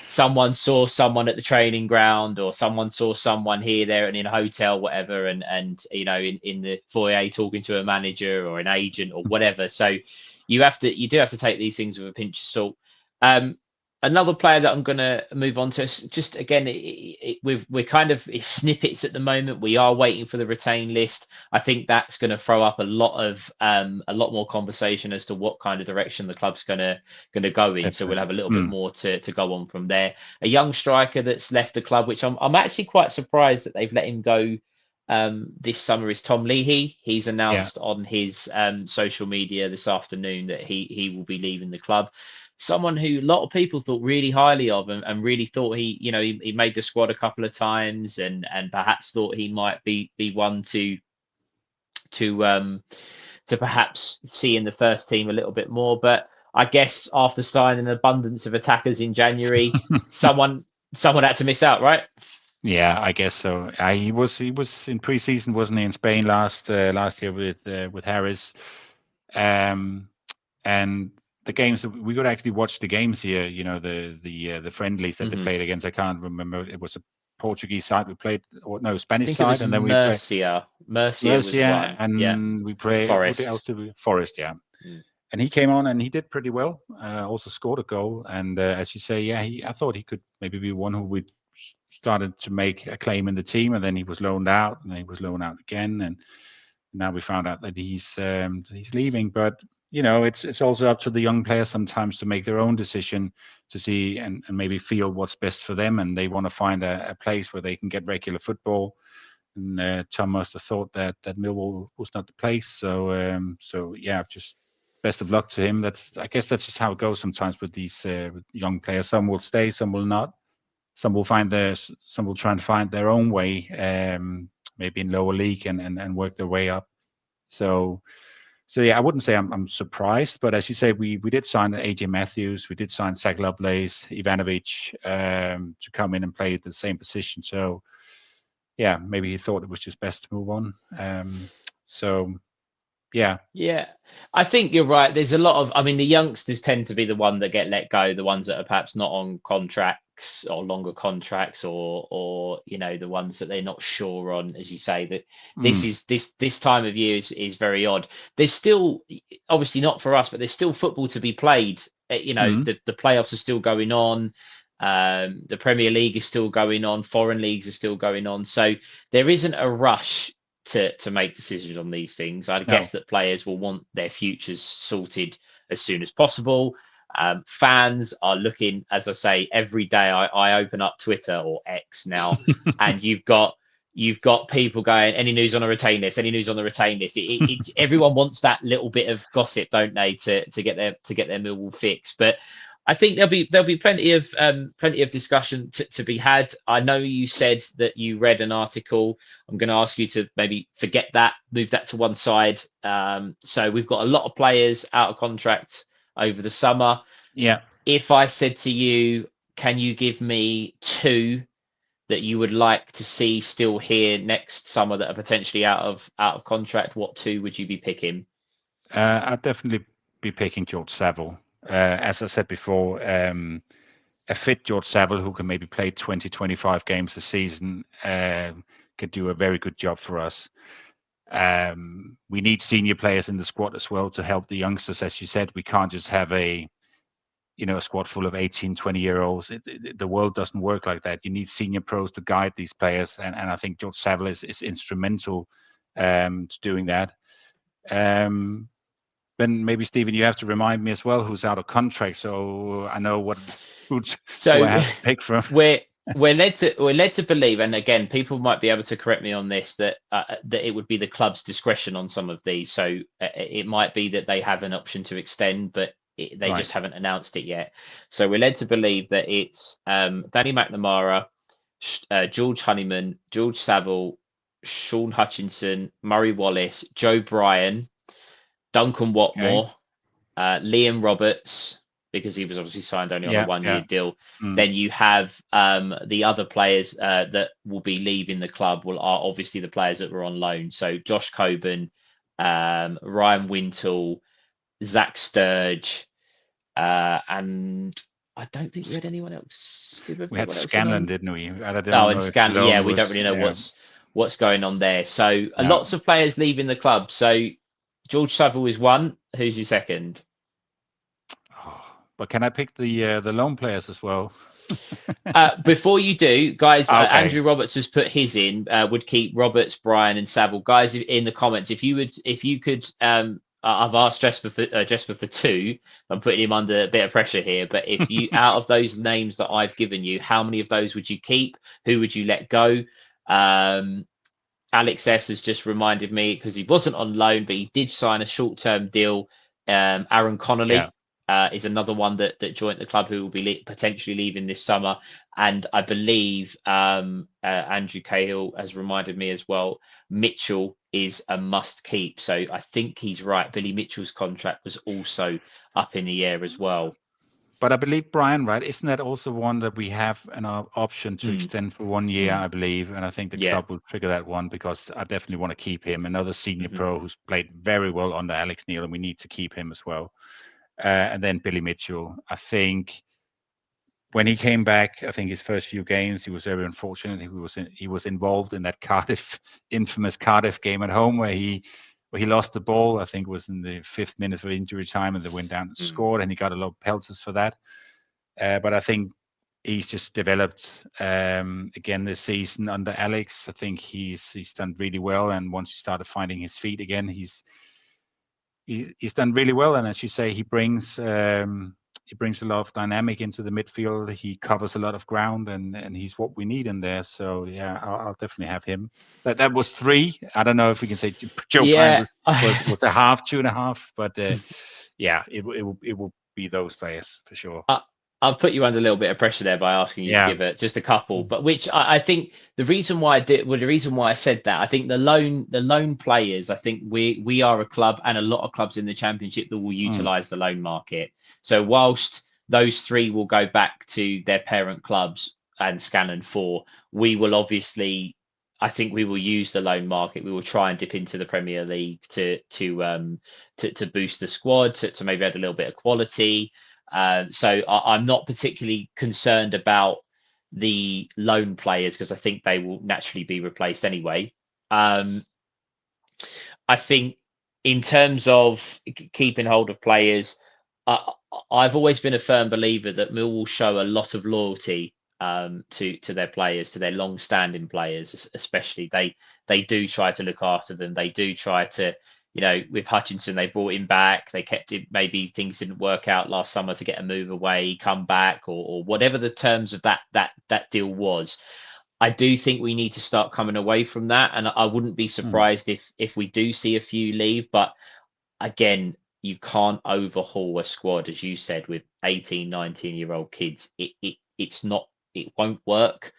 someone saw someone at the training ground, or someone saw someone here, there, and in a hotel, whatever, and in the foyer talking to a manager or an agent or whatever. So you do have to take these things with a pinch of salt. Um, Another player that I'm going to move on to, just again, we're kind of it's snippets at the moment. We are waiting for the retain list. I think that's going to throw up a lot more conversation as to what kind of direction the club's going to go in. So we'll have a little bit more to go on from there. A young striker that's left the club, which I'm actually quite surprised that they've let him go this summer, is Tom Leahy. He's announced on his social media this afternoon that he will be leaving the club. Someone who a lot of people thought really highly of, and really thought he made the squad a couple of times, and perhaps thought he might be one to perhaps see in the first team a little bit more. But I guess after signing an abundance of attackers in January, someone had to miss out, right? Yeah, I guess so. He was in pre-season, wasn't he, in Spain last year with Harris, and the games we could actually watch the games here. You know, the friendlies that they played against. I can't remember. It was a Portuguese side we played, or no, I Spanish think it was side, and then we played Murcia. Murcia was one. Yeah. and we played who else Forest. did we? Forest, yeah. Mm. And he came on and he did pretty well. Also scored a goal. And as you say, yeah, I thought he could maybe be one who we started to make a claim in the team, and then he was loaned out, and he was loaned out again, and now we found out that he's leaving. But it's also up to the young players sometimes to make their own decision to see and maybe feel what's best for them, and they want to find a place where they can get regular football. And Tom must have thought that Millwall was not the place. So yeah, just best of luck to him. I guess that's just how it goes sometimes with these with young players. Some will stay, some will not. Some will some will try and find their own way, maybe in lower league and work their way up. So yeah, I wouldn't say I'm surprised, but as you say, we did sign AJ Matthews, we did sign Zach Lovelace, Ivanovic to come in and play the same position. So yeah, maybe he thought it was just best to move on. So yeah. Yeah, I think you're right. There's a lot of, I mean, the youngsters tend to be the one that get let go, the ones that are perhaps not on contracts or longer contracts, or the ones that they're not sure on, as you say, that this time of year is very odd. There's still, obviously not for us, but there's still football to be played. The playoffs are still going on. The Premier League is still going on. Foreign leagues are still going on. So there isn't a rush to make decisions on these things. I guess that players will want their futures sorted as soon as possible. Fans are looking, as I say, every day I open up Twitter or X now, and you've got people going, any news on a retain list, any news on the retain list. Everyone wants that little bit of gossip, don't they, to get their Millwall fix. But I think there'll be plenty of discussion to be had. I know you said that you read an article. I'm going to ask you to maybe forget that, move that to one side. So we've got a lot of players out of contract over the summer. Yeah. If I said to you, can you give me two that you would like to see still here next summer that are potentially out of contract, what two would you be picking? I'd definitely be picking George Saville. As I said before, a fit George Saville who can maybe play 20, 25 games a season could do a very good job for us. We need senior players in the squad as well to help the youngsters. As you said, we can't just have a squad full of 18, 20-year-olds. The world doesn't work like that. You need senior pros to guide these players, and I think George Saville is instrumental to doing that. Then maybe Stephen, you have to remind me as well who's out of contract, so I know who I have to pick from. We're led to believe, and again, people might be able to correct me on this, that it would be the club's discretion on some of these. So it might be that they have an option to extend, but they just haven't announced it yet. So we're led to believe that it's Danny McNamara, George Honeyman, George Saville, Sean Hutchinson, Murray Wallace, Joe Bryan, Duncan Okay. Watmore, Liam Roberts, because he was obviously signed only on a Yeah. one-year deal. Mm. Then you have the other players that will be leaving the club are obviously the players that were on loan. So Josh Coburn, Ryan Wintle, Zach Sturge, and I don't think we had anyone else. Did we have We had anyone else in Scanlon, on? didn't we? I don't Oh, know and if the Scanlon. Yeah, loan we don't was. really know Yeah. what's going on there. So Yeah. lots of players leaving the club. So George Saville is one. Who's your second? Oh, but can I pick the loan players as well? Before you do, guys, Okay. Andrew Roberts has put his in. Would keep Roberts, Bryan, and Saville. Guys, in the comments, if you could, I've asked Jesper for two. I'm putting him under a bit of pressure here. But if you, out of those names that I've given you, how many of those would you keep? Who would you let go? Alex S has just reminded me because he wasn't on loan, but he did sign a short-term deal. Aaron Connolly. Yeah. Is another one that joined the club who will be potentially leaving this summer. And I believe Andrew Cahill has reminded me as well, Mitchell is a must keep. So I think he's right. Billy Mitchell's contract was also up in the air as well. But I believe Brian, right? Isn't that also one that we have an option to extend for 1 year, I believe? And I think the club will trigger that one because I definitely want to keep him. Another senior pro who's played very well under Alex Neil, and we need to keep him as well. And then Billy Mitchell. I think when he came back, I think his first few games, he was very unfortunate. He was involved in that infamous Cardiff game at home where he lost the ball. I think it was in the 5th minute of injury time, and they went down and scored, and he got a lot of pelters for that. But I think he's just developed again this season under Alex. I think he's done really well, and once he started finding his feet again, he's done really well. And as you say, he brings a lot of dynamic into the midfield. He covers a lot of ground, and he's what we need in there. So yeah, I'll definitely have him. That was 3. I don't know if we can say Joe Bryan was a half, 2.5, but yeah, it will be those players for sure. I'll put you under a little bit of pressure there by asking you to give it just a couple, but which I think the reason why I said that, I think the loan players, I think we are a club and a lot of clubs in the Championship that will utilize the loan market. So whilst those 3 will go back to their parent clubs and Scanlon 4, we will obviously, I think we will use the loan market. We will try and dip into the Premier League to boost the squad, to maybe add a little bit of quality. So I'm not particularly concerned about the loan players because I think they will naturally be replaced anyway. I think in terms of keeping hold of players, I've always been a firm believer that Millwall show a lot of loyalty to their players, to their long-standing players, especially. They do try to look after them. They do try to, with Hutchinson, they brought him back. They kept him. Maybe things didn't work out last summer to get a move away, come back, or whatever the terms of that deal was. I do think we need to start coming away from that, and I wouldn't be surprised if we do see a few leave. But again, you can't overhaul a squad, as you said, with 18, 19-year-old kids. It won't work.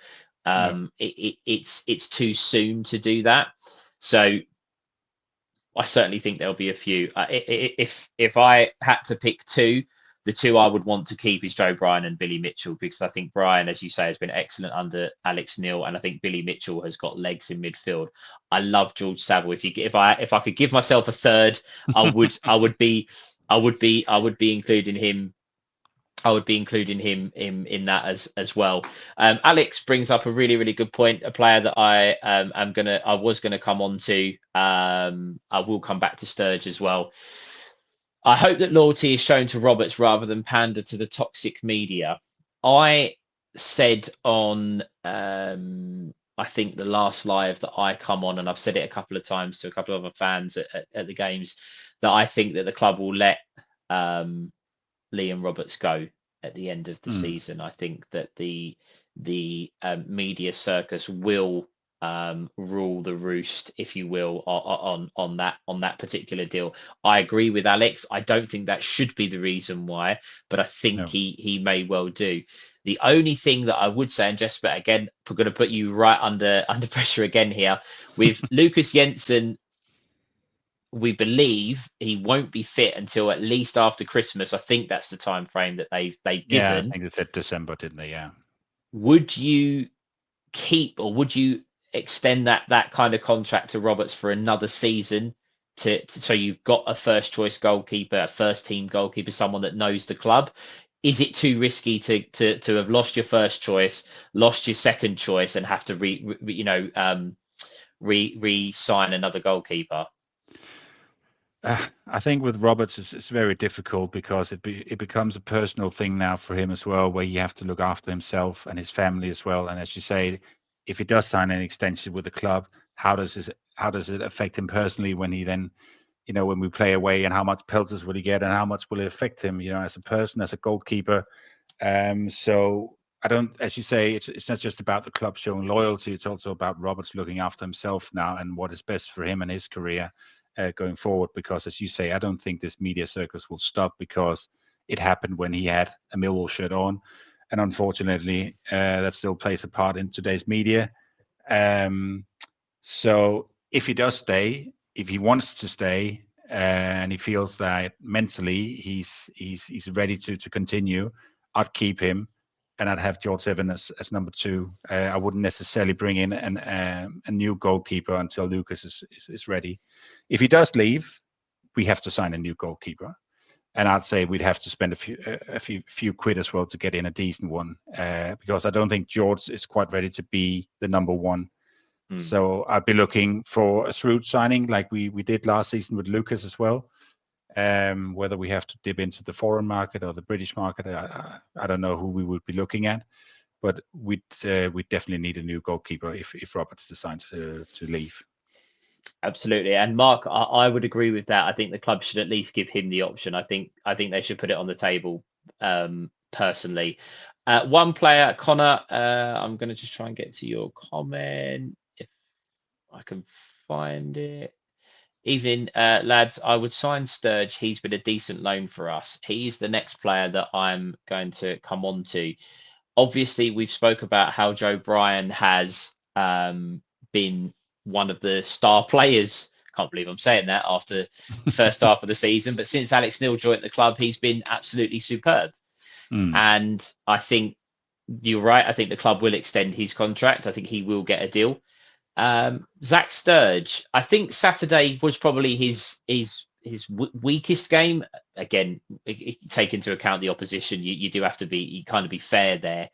It's too soon to do that. So I certainly think there'll be a few. If I had to pick 2, the 2 I would want to keep is Joe Bryan and Billy Mitchell, because I think Bryan, as you say, has been excellent under Alex Neil, and I think Billy Mitchell has got legs in midfield. I love George Saville. If I could give myself a third, I would be including him. I would be including him in that as well. Alex brings up a really, really good point. A player that I was gonna come on to. I will come back to Sturge as well. I hope that loyalty is shown to Roberts rather than pander to the toxic media. I said on I think the last live that I come on, and I've said it a couple of times to a couple of other fans at the games, that I think that the club will let Liam Roberts go at the end of the season. I think that the media circus will rule the roost, if you will, on that particular deal. I agree with Alex. I don't think that should be the reason why, but I think he may well do. The only thing that I would say, and Jesper, again, we're going to put you right under pressure again here with Lucas Jensen. We believe he won't be fit until at least after Christmas. I think that's the time frame that they've Yeah, I given. think they said December, didn't they? Yeah. Would you keep, or would you extend that kind of contract to Roberts for another season so you've got a first choice goalkeeper, a first team goalkeeper, someone that knows the club? Is it too risky to have lost your first choice, lost your second choice, and have to re-sign another goalkeeper? I think with Roberts, it's very difficult because it becomes a personal thing now for him as well, where you have to look after himself and his family as well. And as you say, if he does sign an extension with the club, how does it affect him personally when he then, when we play away, and how much pelters will he get, and how much will it affect him, as a person, as a goalkeeper? So I don't, as you say, it's not just about the club showing loyalty. It's also about Roberts looking after himself now and what is best for him and his career going forward. Because as you say, I don't think this media circus will stop, because it happened when he had a Millwall shirt on, and unfortunately, that still plays a part in today's media. So if he does stay, if he wants to stay, and he feels that mentally he's ready to continue, I'd keep him, and I'd have George Evans as number 2. I wouldn't necessarily bring in a new goalkeeper until Lucas is ready. If he does leave, we have to sign a new goalkeeper, and I'd say we'd have to spend a few quid as well to get in a decent one, because I don't think George is quite ready to be the number 1. So I'd be looking for a shrewd signing like we did last season with Lucas as well. Whether we have to dip into the foreign market or the British market, I don't know who we would be looking at, but we'd definitely need a new goalkeeper if Roberts decides to leave. Absolutely, and Mark, I would agree with that. I think the club should at least give him the option. I think they should put it on the table. Personally, one player, Connor. I'm going to just try and get to your comment if I can find it. Evening, lads. I would sign Sturge. He's been a decent loan for us. He's the next player that I'm going to come on to. Obviously, we've spoke about how Joe Bryan has been one of the star players. Can't believe I'm saying that after the first half of the season. But since Alex Neil joined the club, he's been absolutely superb. And I think you're right. I think the club will extend his contract. I think he will get a deal. Zach Sturge, I think Saturday was probably his weakest game. Again, take into account the opposition. You do have to be fair there.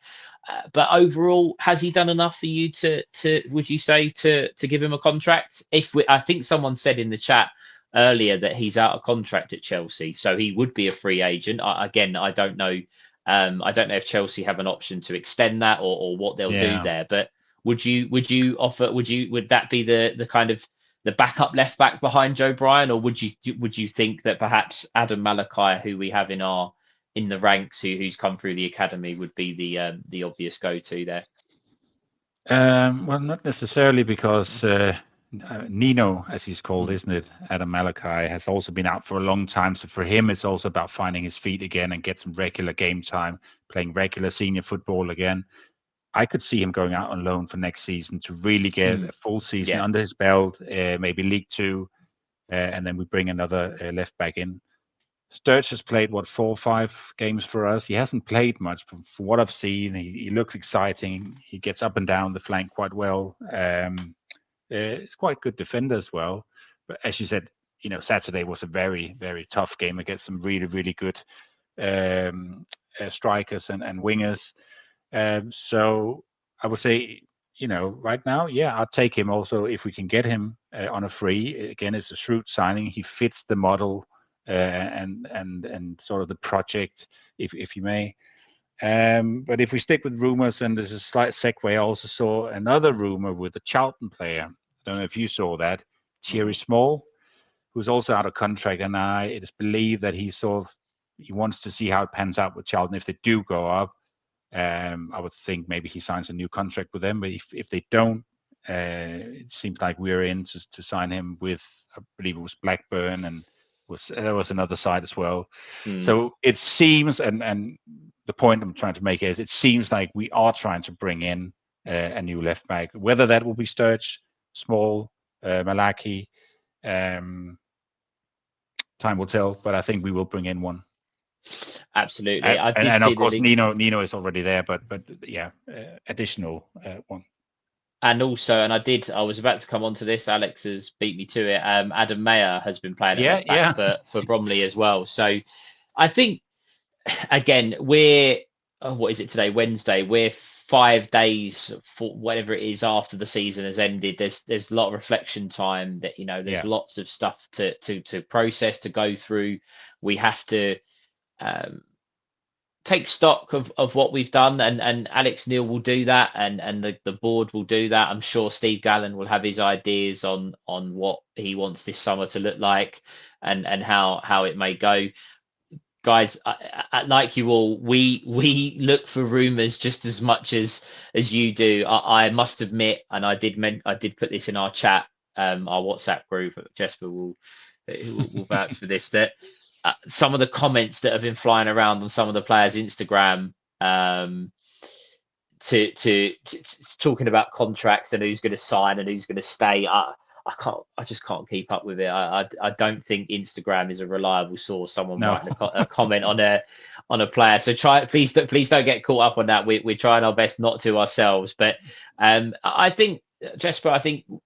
But overall, has he done enough for you to would you say to give him a contract? I think someone said in the chat earlier that he's out of contract at Chelsea, so he would be a free agent. I don't know. I don't know if Chelsea have an option to extend that or what they'll do there. But would that be the kind of the backup left back behind Joe Bryan, or would you think that perhaps Adam Malachi, who we have in the ranks, who's come through the academy, would be the obvious go-to there? Well, not necessarily, because Nino, as he's called, isn't it? Adam Malachi has also been out for a long time. So for him, it's also about finding his feet again and get some regular game time, playing regular senior football again. I could see him going out on loan for next season to really get a full season under his belt, maybe League Two, and then we bring another left back in. Sturge has played 4 or 5 games for us. He hasn't played much, but from what I've seen, he looks exciting. He gets up and down the flank quite well. He's quite good defender as well. But as you said, Saturday was a very, very tough game against some really, really good strikers and wingers. So I would say, right now, I'll take him also if we can get him on a free. Again, it's a shrewd signing. He fits the model and sort of the project, if you may. But if we stick with rumors, and there's a slight segue, I also saw another rumor with a Charlton player. I don't know if you saw that. Thierry Small, who's also out of contract, and it is believed that he wants to see how it pans out with Charlton if they do go up. I would think maybe he signs a new contract with them, but if they don't, it seems like we're in to sign him with, I believe it was Blackburn, and there was another side as well. So it seems, and the point I'm trying to make is it seems like we are trying to bring in a new left back. Whether that will be Sturridge, Small, Malaki, time will tell. But I think we will bring in one. Absolutely. I did and see of course Nino is already there, but yeah, additional one. And also, and I was about to come on to this. Alex has beat me to it. Adam Mayer has been playing at left back for Bromley as well. So I think, again, we're what is it today? Wednesday. We're 5 days for whatever it is after the season has ended. There's a lot of reflection time that, there's lots of stuff to process, to go through. We have to take stock of what we've done, and Alex Neil will do that, and the board will do that. I'm sure Steve Gallen will have his ideas on what he wants this summer to look like, and how it may go. Guys, like you all, we look for rumors just as much as you do. I must admit, and I did put this in our chat, our WhatsApp group. Jesper will vouch for this, that some of the comments that have been flying around on some of the players' Instagram, to talking about contracts and who's going to sign and who's going to stay. I just can't keep up with it. I don't think Instagram is a reliable source. Someone writing a comment on a player. So please don't get caught up on that. We're trying our best not to ourselves. But I think, Jesper,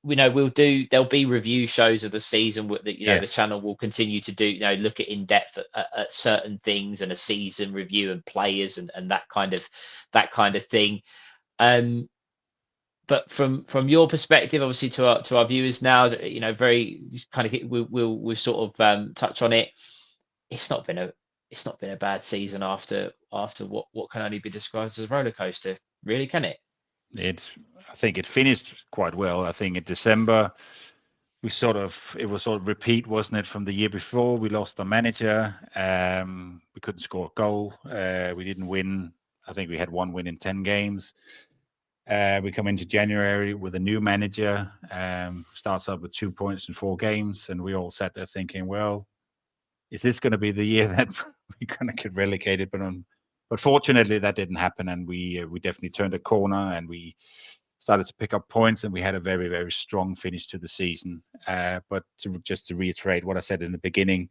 there'll be review shows of the season that the channel will continue to do, look at in depth at certain things, and a season review and players and that kind of thing. But from your perspective, obviously to our viewers now, very kind of we'll sort of touch on it. It's not been a bad season after what can only be described as a roller coaster, really, can it? I think it finished quite well. I think in December it was sort of repeat, wasn't it, from the year before? We lost our manager. We couldn't score a goal. We didn't win. I think we had one win in 10 games. We come into January with a new manager, starts up with 2 points in 4 games, and we all sat there thinking, well, is this going to be the year that we're going to get relegated? But fortunately, that didn't happen, and we definitely turned a corner, and we started to pick up points, and we had a very, very strong finish to the season. But just to reiterate what I said in the beginning,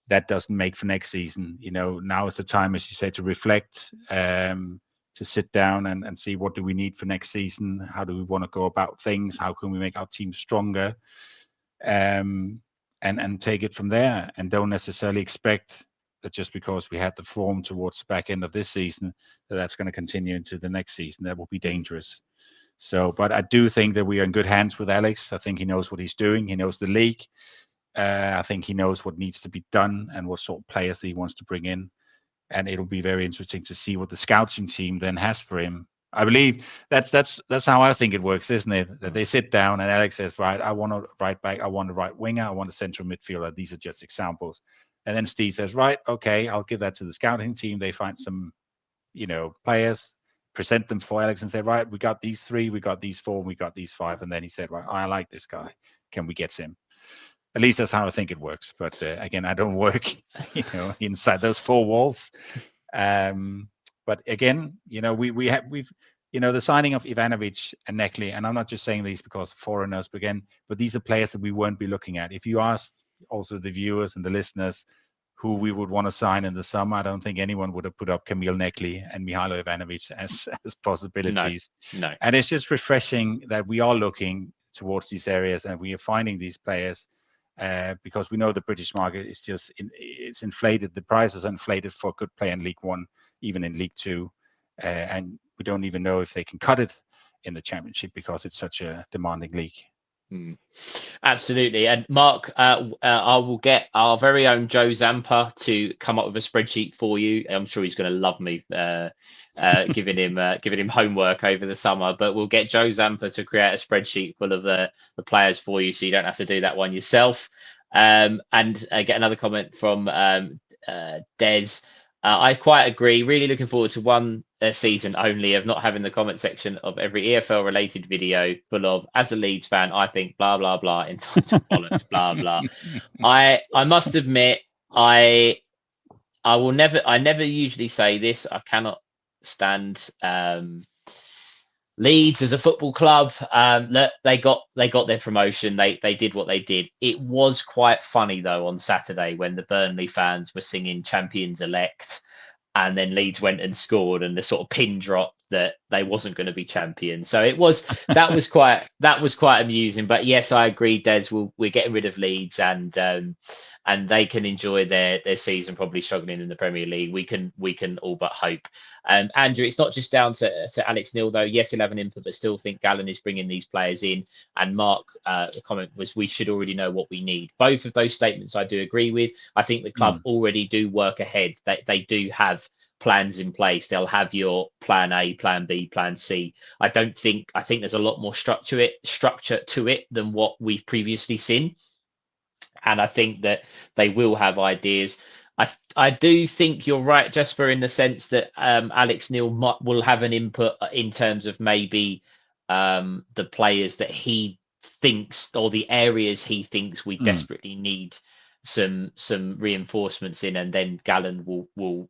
that doesn't make for next season. Now is the time, as you say, to reflect, to sit down and see what do we need for next season. How do we want to go about things? How can we make our team stronger? And take it from there, and don't necessarily expect that just because we had the form towards the back end of this season, that's going to continue into the next season. That will be dangerous. So, but I do think that we are in good hands with Alex. I think he knows what he's doing. He knows the league. I think he knows what needs to be done and what sort of players that he wants to bring in. And it'll be very interesting to see what the scouting team then has for him. I believe that's how I think it works, isn't it? That they sit down and Alex says, right, I want a right back, I want a right winger, I want a central midfielder. These are just examples. And then Steve says, right, okay, I'll give that to the scouting team. They find some, players, present them for Alex and say, right, we got these 3, we got these 4, we got these 5. And then he said, right, I like this guy. Can we get him? At least that's how I think it works. But again, I don't work, inside those 4 walls. But again, we've the signing of Ivanovic and Neckley, and I'm not just saying these because of foreigners, but these are players that we won't be looking at. If you asked also the viewers and the listeners who we would want to sign in the summer, I don't think anyone would have put up Kamil Neckley and Mihailo Ivanovic as possibilities. No. And it's just refreshing that we are looking towards these areas and we are finding these players. Because we know the British market is it's inflated. The prices are inflated for a good player in League One, even in League Two, and we don't even know if they can cut it in the Championship because it's such a demanding league. Absolutely. And Mark, I will get our very own Joe Zampa to come up with a spreadsheet for you. I'm sure he's going to love me giving him homework over the summer, but we'll get Joe Zampa to create a spreadsheet full of the players for you, so you don't have to do that one yourself. And get another comment from Des. I quite agree. Really looking forward to one season only of not having the comment section of every EFL related video full of, as a Leeds fan, I think blah blah blah, entitled bollocks blah blah. I must admit, I I never usually say this. I cannot stand Leeds as a football club. Look, they got their promotion. They did what they did. It was quite funny though on Saturday when the Burnley fans were singing "Champions Elect," and then Leeds went and scored, and the sort of pin drop that they wasn't going to be champions. So that was quite amusing. But yes, I agree, Des. We're getting rid of Leeds, and they can enjoy their season, probably struggling in the Premier League. We can all but hope. Andrew, it's not just down to Alex Neil though. Yes, he'll have an input, but still think Gallen is bringing these players in. And Mark, the comment was, we should already know what we need. Both of those statements I do agree with. I think the club already do work ahead. They do have plans in place. They'll have your plan A, plan B, plan C. I think there's a lot more structure to it than what we've previously seen. And I think that they will have ideas. I do think you're right, Jesper, in the sense that Alex Neil will have an input in terms of maybe the players that he thinks, or the areas he thinks we desperately need some reinforcements in, and then Gallen will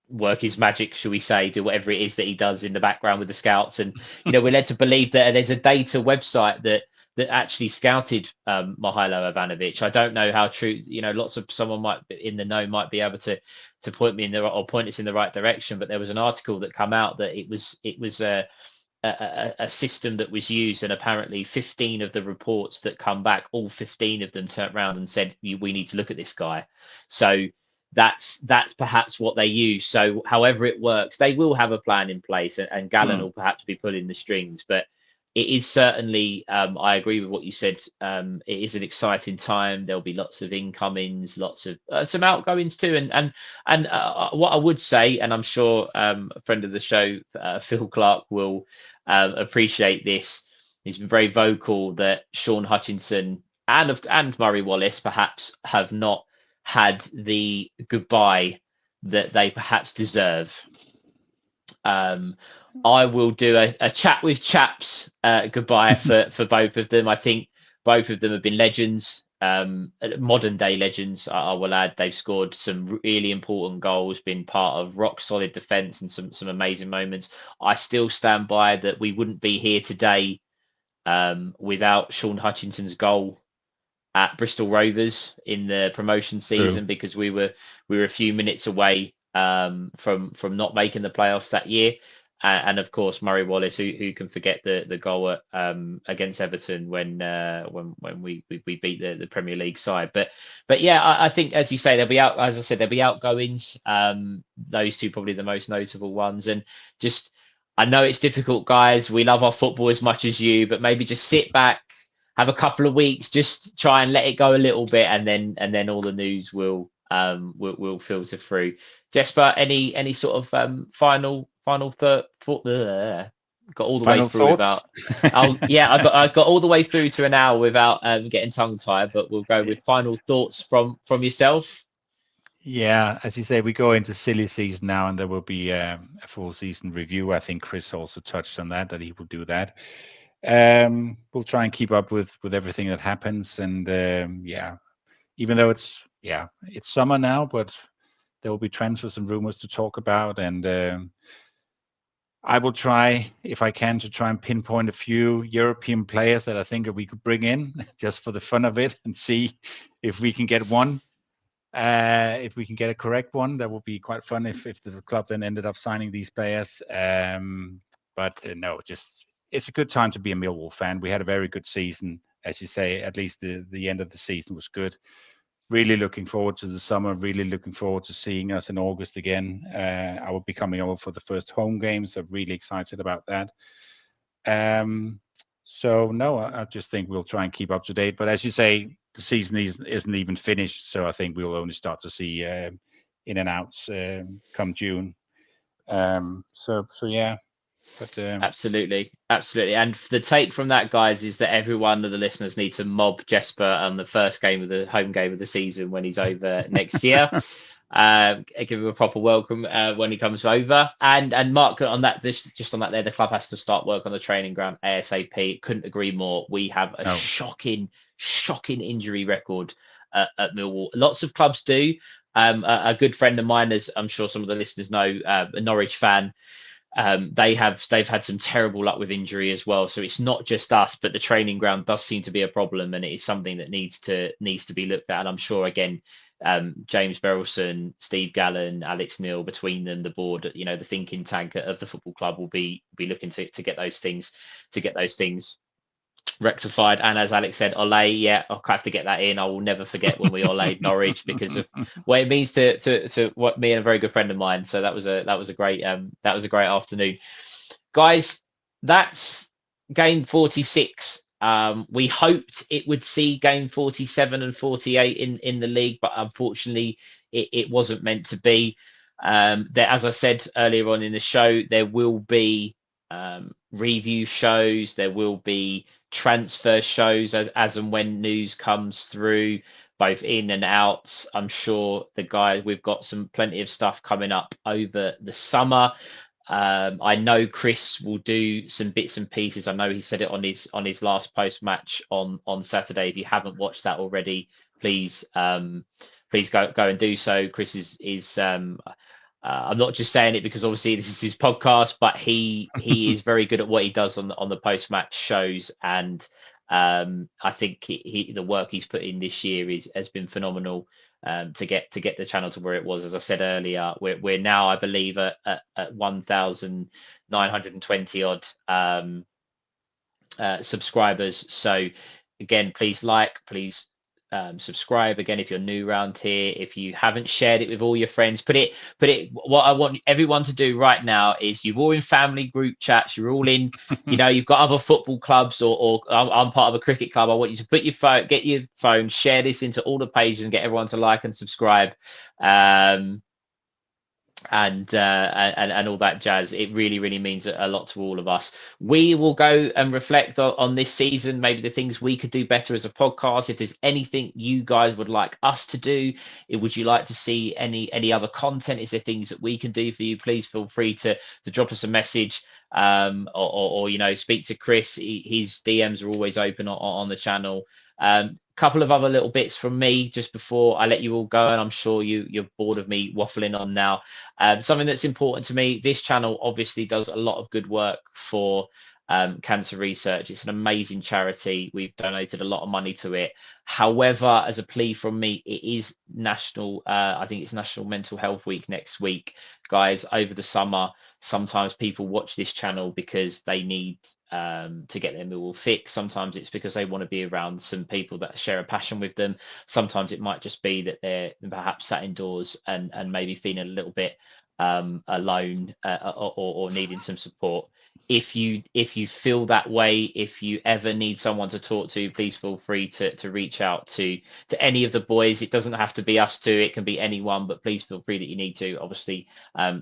work his magic, shall we say, do whatever it is that he does in the background with the scouts. And we're led to believe that there's a data website that actually scouted Mihailo Ivanovic. I don't know how true, someone might in the know might be able to point me in the, or point us in the right direction, but there was an article that come out that it was a system that was used, and apparently 15 of the reports that come back, all 15 of them turned around and said, we need to look at this guy. So that's perhaps what they use. So however it works, they will have a plan in place, and Gallen will perhaps be pulling the strings. But it is certainly, I agree with what you said. It is an exciting time. There'll be lots of incomings, lots of some outgoings too. And what I would say, and I'm sure a friend of the show, Phil Clark, will appreciate this. He's been very vocal that Sean Hutchinson and Murray Wallace perhaps have not had the goodbye that they perhaps deserve. I will do a chat with chaps goodbye for both of them. I think both of them have been legends, modern day legends. I will add, they've scored some really important goals, been part of rock solid defence and some amazing moments. I still stand by that we wouldn't be here today without Sean Hutchinson's goal at Bristol Rovers in the promotion season. True. Because we were a few minutes away from not making the playoffs that year. And of course, Murray Wallace, who can forget the goal at, against Everton when we beat the Premier League side. But yeah, I think, as you say, there'll be outgoings. Those two probably the most notable ones. And just, I know it's difficult, guys. We love our football as much as you, but maybe just sit back, have a couple of weeks, just try and let it go a little bit, and then all the news will filter through. Jesper, any sort of final thought? Got all the final way through thoughts? I got all the way through to an hour without getting tongue tied, but we'll go with final thoughts from yourself. Yeah, as you say, we go into silly season now, and there will be a full season review. I think Chris also touched on that he will do that. We'll try and keep up with everything that happens, and even though it's summer now, but there will be transfers and rumors to talk about, and I will try, if I can, to try and pinpoint a few European players that I think that we could bring in just for the fun of it, and see if we can get one. If we can get a correct one, that would be quite fun if the club then ended up signing these players. But no, just it's a good time to be a Millwall fan. We had a very good season, as you say. At least the end of the season was good. Really looking forward to the summer. Really looking forward to seeing us in August again. I will be coming over for the first home game, so really excited about that. So no, I just think we'll try and keep up to date. But as you say, the season isn't even finished, so I think we'll only start to see in and outs come June. So yeah. But absolutely. And the take from that, guys, is that every one of the listeners need to mob Jesper on the first game of the home game of the season when he's over next year. Give him a proper welcome when he comes over. And Mark, on that, just on that there, the club has to start work on the training ground ASAP. Couldn't agree more. We have a shocking injury record at Millwall. Lots of clubs do. A good friend of mine, as I'm sure some of the listeners know, a Norwich fan. They've had some terrible luck with injury as well. So it's not just us, but the training ground does seem to be a problem, and it is something that needs to be looked at. And I'm sure again, James Berylson, Steve Gallen, Alex Neil, between them, the board, the thinking tank of the football club will be looking to get those things rectified. And as Alex said, Ole, yeah, I'll have to get that in. I will never forget when we Ole'd Norwich because of what it means to what me and a very good friend of mine. So that was a great afternoon, guys. That's game 46. We hoped it would see game 47 and 48 in the league, but unfortunately it wasn't meant to be. There, as I said earlier on in the show, there will be review shows, there will be transfer shows as and when news comes through, both in and out. I'm sure we've got plenty of stuff coming up over the summer. I know Chris will do some bits and pieces. I know he said it on his last post match on Saturday. If you haven't watched that already, please go and do so. Chris is I'm not just saying it because obviously this is his podcast, but he is very good at what he does on the post match shows, and I think the work he's put in this year has been phenomenal to get the channel to where it was. As I said earlier, we're now, I believe, at 1,920 odd subscribers. So again, please subscribe. Again, if you're new around here, if you haven't shared it with all your friends, put it. What I want everyone to do right now is, you're all in family group chats, you're all in, you've got other football clubs, or I'm part of a cricket club. I want you to get your phone, share this into all the pages, and get everyone to like and subscribe. And all that jazz. It really means a lot to all of us. We will go and reflect on this season, maybe the things we could do better as a podcast. If there's anything you guys would like us to do, would you like to see any other content? Is there things that we can do for you? Please feel free to drop us a message, or speak to Chris. His DMs are always open on the channel. Couple of other little bits from me just before I let you all go, and I'm sure you're bored of me waffling on now. Something that's important to me: this channel obviously does a lot of good work for cancer research. It's an amazing charity. We've donated a lot of money to it. However, as a plea from me, it is I think it's National Mental Health Week next week, guys. Over the summer, sometimes people watch this channel because they need to get their Millwall fix. Sometimes it's because they want to be around some people that share a passion with them. Sometimes it might just be that they're perhaps sat indoors and maybe feeling a little bit alone, or needing some support. If you feel that way, if you ever need someone to talk to, please feel free to reach out to any of the boys. It doesn't have to be us two, it can be anyone, but please feel free that you need to. Obviously,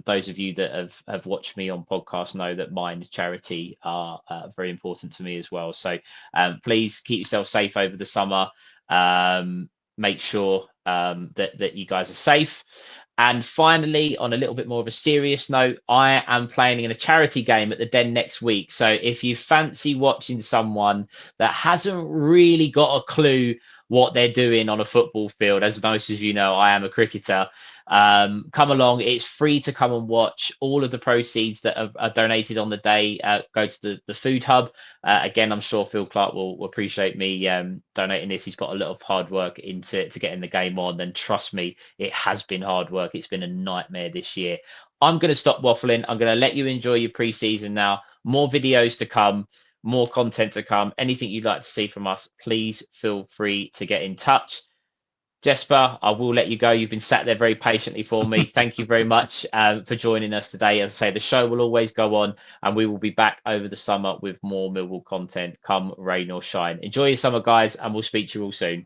those of you that have watched me on podcasts know that mine charity are very important to me as well. So please keep yourself safe over the summer. Make sure that you guys are safe. And finally, on a little bit more of a serious note, I am playing in a charity game at the Den next week. So if you fancy watching someone that hasn't really got a clue what they're doing on a football field, as most of you know, I am a cricketer, come along. It's free to come and watch. All of the proceeds that are donated on the day go to the food hub. Again, I'm sure Phil Clark will appreciate me donating this. He's put a lot of hard work into getting the game on, and trust me, it has been hard work. It's been a nightmare this year. I'm going to stop waffling. I'm going to let you enjoy your pre-season now. More videos to come, more content to come. Anything you'd like to see from us, please feel free to get in touch. Jesper, I will let you go. You've been sat there very patiently for me. Thank you very much for joining us today. As I say, the show will always go on, and we will be back over the summer with more Millwall content, come rain or shine. Enjoy your summer, guys, and we'll speak to you all soon.